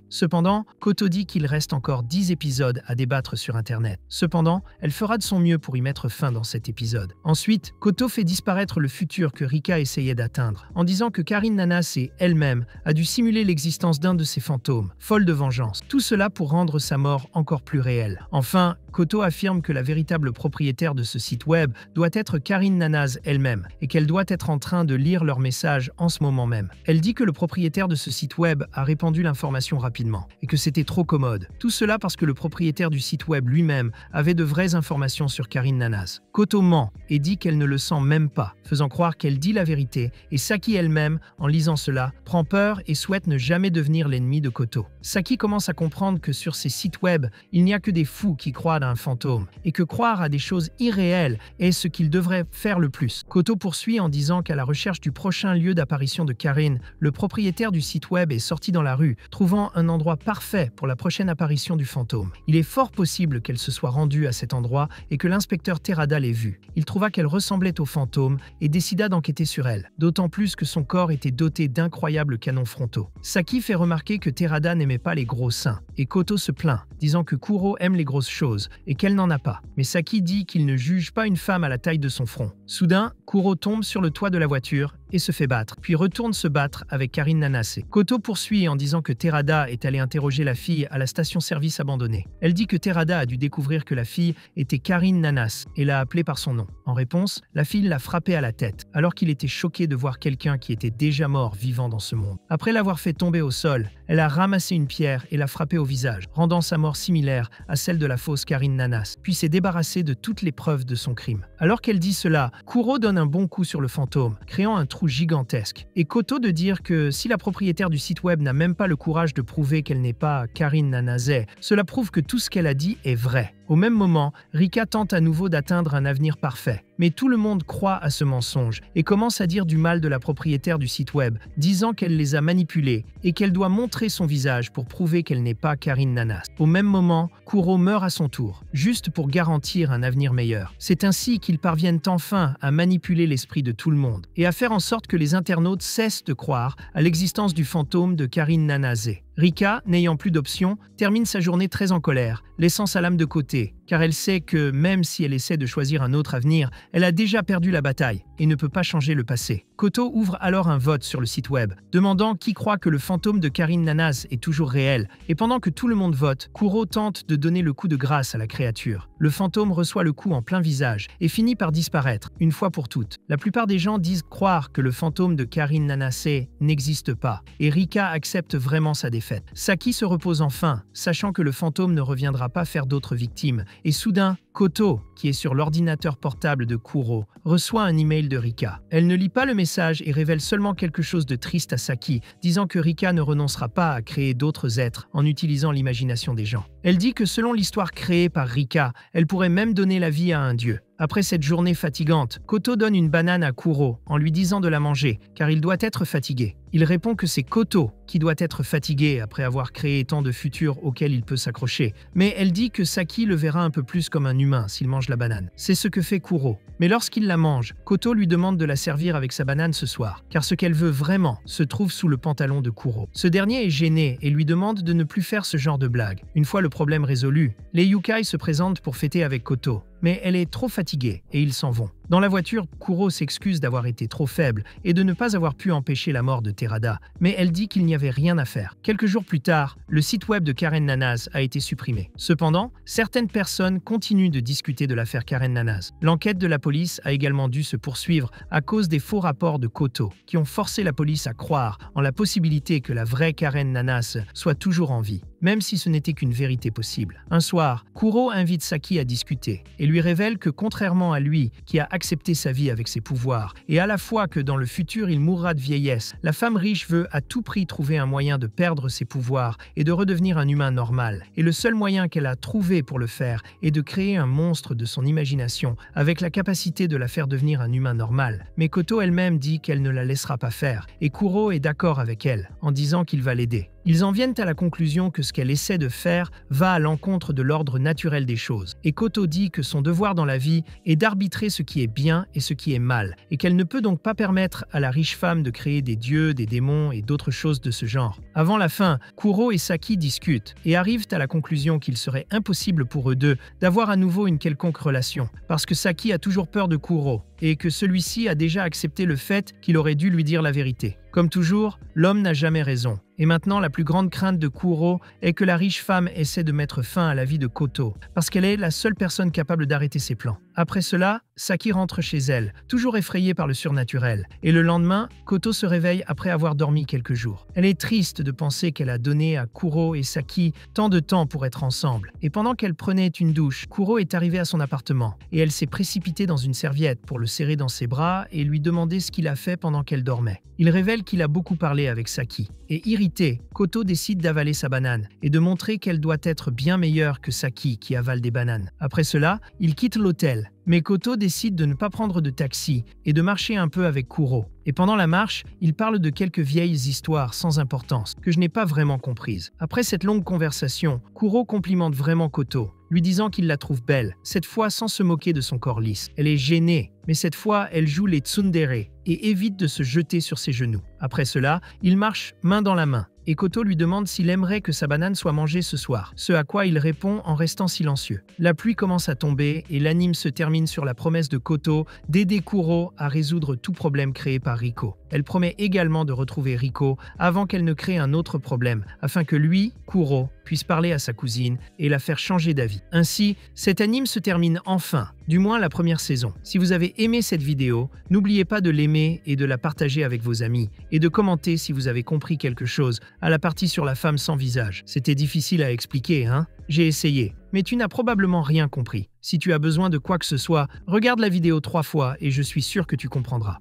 Cependant, Koto dit qu'il reste encore 10 épisodes à débattre sur Internet. Cependant, elle fera de son mieux pour y mettre fin dans cet épisode. Ensuite, Koto fait disparaître le futur que Rika essayait d'atteindre, en disant que Karine Nanase elle-même a dû simuler l'existence d'un de ses fantômes, folle de vengeance. Tout cela pour rendre sa mort encore plus réelle. Enfin, Koto affirme que la véritable propriétaire de ce site web doit être Karine Nanase elle-même et qu'elle doit être en train de lire leurs messages en ce moment même. Elle dit que le propriétaire de ce site web a répandu l'information rapidement et que c'était trop commode. Tout cela parce que le propriétaire du site web lui-même avait de vraies informations sur Karine Nanase. Koto ment et dit qu'elle ne le sent même pas, faisant croire qu'elle dit la vérité, et Saki elle-même, en lisant cela, prend peur et souhaite ne jamais devenir l'ennemi de Koto. Saki commence à comprendre que sur ces sites web, il n'y a que des fous qui croient à un fantôme, et que croire à des choses irréelles est ce qu'il devrait faire le plus. Koto poursuit en disant qu'à la recherche du prochain lieu d'apparition de Karine, le propriétaire du site web est sorti dans la rue, trouvant un endroit parfait pour la prochaine apparition du fantôme. Il est fort possible qu'elle se soit rendue à cet endroit et que l'inspecteur Terada l'ait vue. Il trouva qu'elle ressemblait au fantôme et décida d'enquêter sur elle, d'autant plus que son corps était doté d'incroyables canons frontaux. Saki fait remarquer que Terada n'aimait pas les gros seins, et Koto se plaint, disant que Kuro aime les grosses choses et qu'elle n'en a pas. Mais Saki dit qu'il ne juge pas une femme à la taille de son front. Soudain, Kuro tombe sur le toit de la voiture et se fait battre, puis retourne se battre avec Karine Nanase. Koto poursuit en disant que Terada est allée interroger la fille à la station-service abandonnée. Elle dit que Terada a dû découvrir que la fille était Karine Nanas et l'a appelée par son nom. En réponse, la fille l'a frappé à la tête, alors qu'il était choqué de voir quelqu'un qui était déjà mort vivant dans ce monde. Après l'avoir fait tomber au sol, elle a ramassé une pierre et l'a frappé au visage, rendant sa mort similaire à celle de la fausse Karine Nanas, puis s'est débarrassée de toutes les preuves de son crime. Alors qu'elle dit cela, Kuro donne un bon coup sur le fantôme, créant un trou gigantesque. Et Koto de dire que si la propriétaire du site web n'a même pas le courage de prouver qu'elle n'est pas Karine Nanase, cela prouve que tout ce qu'elle a dit est vrai. Au même moment, Rika tente à nouveau d'atteindre un avenir parfait. Mais tout le monde croit à ce mensonge et commence à dire du mal de la propriétaire du site web, disant qu'elle les a manipulés et qu'elle doit montrer son visage pour prouver qu'elle n'est pas Karine Nanas. Au même moment, Kuro meurt à son tour, juste pour garantir un avenir meilleur. C'est ainsi qu'ils parviennent enfin à manipuler l'esprit de tout le monde et à faire en sorte que les internautes cessent de croire à l'existence du fantôme de Karine Nanase. Rika, n'ayant plus d'option, termine sa journée très en colère, laissant sa lame de côté, car elle sait que même si elle essaie de choisir un autre avenir, elle a déjà perdu la bataille et ne peut pas changer le passé. Koto ouvre alors un vote sur le site web, demandant qui croit que le fantôme de Karine Nanas est toujours réel, et pendant que tout le monde vote, Kuro tente de donner le coup de grâce à la créature. Le fantôme reçoit le coup en plein visage et finit par disparaître, une fois pour toutes. La plupart des gens disent croire que le fantôme de Karine Nanase n'existe pas, et Rika accepte vraiment sa défaite. Saki se repose enfin, sachant que le fantôme ne reviendra pas faire d'autres victimes, et soudain, Koto, qui est sur l'ordinateur portable de Kuro, reçoit un email de Rika. Elle ne lit pas le message et révèle seulement quelque chose de triste à Saki, disant que Rika ne renoncera pas à créer d'autres êtres en utilisant l'imagination des gens. Elle dit que selon l'histoire créée par Rika, elle pourrait même donner la vie à un dieu. Après cette journée fatigante, Koto donne une banane à Kuro en lui disant de la manger, car il doit être fatigué. Il répond que c'est Koto qui doit être fatigué après avoir créé tant de futurs auxquels il peut s'accrocher, mais elle dit que Saki le verra un peu plus comme un humain s'il mange la banane. C'est ce que fait Kuro. Mais lorsqu'il la mange, Koto lui demande de la servir avec sa banane ce soir, car ce qu'elle veut vraiment se trouve sous le pantalon de Kuro. Ce dernier est gêné et lui demande de ne plus faire ce genre de blague. Une fois le problème résolu, les Yukai se présentent pour fêter avec Koto, mais elle est trop fatiguée et ils s'en vont. Dans la voiture, Kuro s'excuse d'avoir été trop faible et de ne pas avoir pu empêcher la mort de Terada, mais elle dit qu'il n'y avait rien à faire. Quelques jours plus tard, le site web de Karen Nanas a été supprimé. Cependant, certaines personnes continuent de discuter de l'affaire Karen Nanas. L'enquête de la police a également dû se poursuivre à cause des faux rapports de Koto, qui ont forcé la police à croire en la possibilité que la vraie Karen Nanas soit toujours en vie, même si ce n'était qu'une vérité possible. Un soir, Kuro invite Saki à discuter et lui révèle que contrairement à lui, qui a accepté sa vie avec ses pouvoirs, et à la fois que dans le futur il mourra de vieillesse, la femme riche veut à tout prix trouver un moyen de perdre ses pouvoirs et de redevenir un humain normal. Et le seul moyen qu'elle a trouvé pour le faire est de créer un monstre de son imagination avec la capacité de la faire devenir un humain normal. Mais Koto elle-même dit qu'elle ne la laissera pas faire, et Kuro est d'accord avec elle, en disant qu'il va l'aider. Ils en viennent à la conclusion que ce qu'elle essaie de faire va à l'encontre de l'ordre naturel des choses. Et Koto dit que son devoir dans la vie est d'arbitrer ce qui est bien et ce qui est mal, et qu'elle ne peut donc pas permettre à la riche femme de créer des dieux, des démons et d'autres choses de ce genre. Avant la fin, Kuro et Saki discutent et arrivent à la conclusion qu'il serait impossible pour eux deux d'avoir à nouveau une quelconque relation, parce que Saki a toujours peur de Kuro, et que celui-ci a déjà accepté le fait qu'il aurait dû lui dire la vérité. Comme toujours, l'homme n'a jamais raison. Et maintenant, la plus grande crainte de Kuro est que la riche femme essaie de mettre fin à la vie de Koto, parce qu'elle est la seule personne capable d'arrêter ses plans. Après cela, Saki rentre chez elle, toujours effrayée par le surnaturel. Et le lendemain, Koto se réveille après avoir dormi quelques jours. Elle est triste de penser qu'elle a donné à Kuro et Saki tant de temps pour être ensemble. Et pendant qu'elle prenait une douche, Kuro est arrivée à son appartement, et elle s'est précipitée dans une serviette pour le serrer dans ses bras et lui demander ce qu'il a fait pendant qu'elle dormait. Il révèle qu'il a beaucoup parlé avec Saki. Et irrité, Koto décide d'avaler sa banane et de montrer qu'elle doit être bien meilleure que Saki qui avale des bananes. Après cela, il quitte l'hôtel. Mais Koto décide de ne pas prendre de taxi et de marcher un peu avec Kuro. Et pendant la marche, il parle de quelques vieilles histoires sans importance que je n'ai pas vraiment comprises. Après cette longue conversation, Kuro complimente vraiment Koto, lui disant qu'il la trouve belle, cette fois sans se moquer de son corps lisse. Elle est gênée, mais cette fois, elle joue les tsundere et évite de se jeter sur ses genoux. Après cela, ils marchent main dans la main. et Koto lui demande s'il aimerait que sa banane soit mangée ce soir, ce à quoi il répond en restant silencieux. La pluie commence à tomber et l'anime se termine sur la promesse de Koto d'aider Kuro à résoudre tout problème créé par Riko. Elle promet également de retrouver Riko avant qu'elle ne crée un autre problème, afin que lui, Kuro, puisse parler à sa cousine et la faire changer d'avis. Ainsi, cet anime se termine enfin, du moins la première saison. Si vous avez aimé cette vidéo, n'oubliez pas de l'aimer et de la partager avec vos amis, et de commenter si vous avez compris quelque chose à la partie sur la femme sans visage. C'était difficile à expliquer, hein? J'ai essayé, mais tu n'as probablement rien compris. Si tu as besoin de quoi que ce soit, regarde la vidéo 3 fois et je suis sûr que tu comprendras.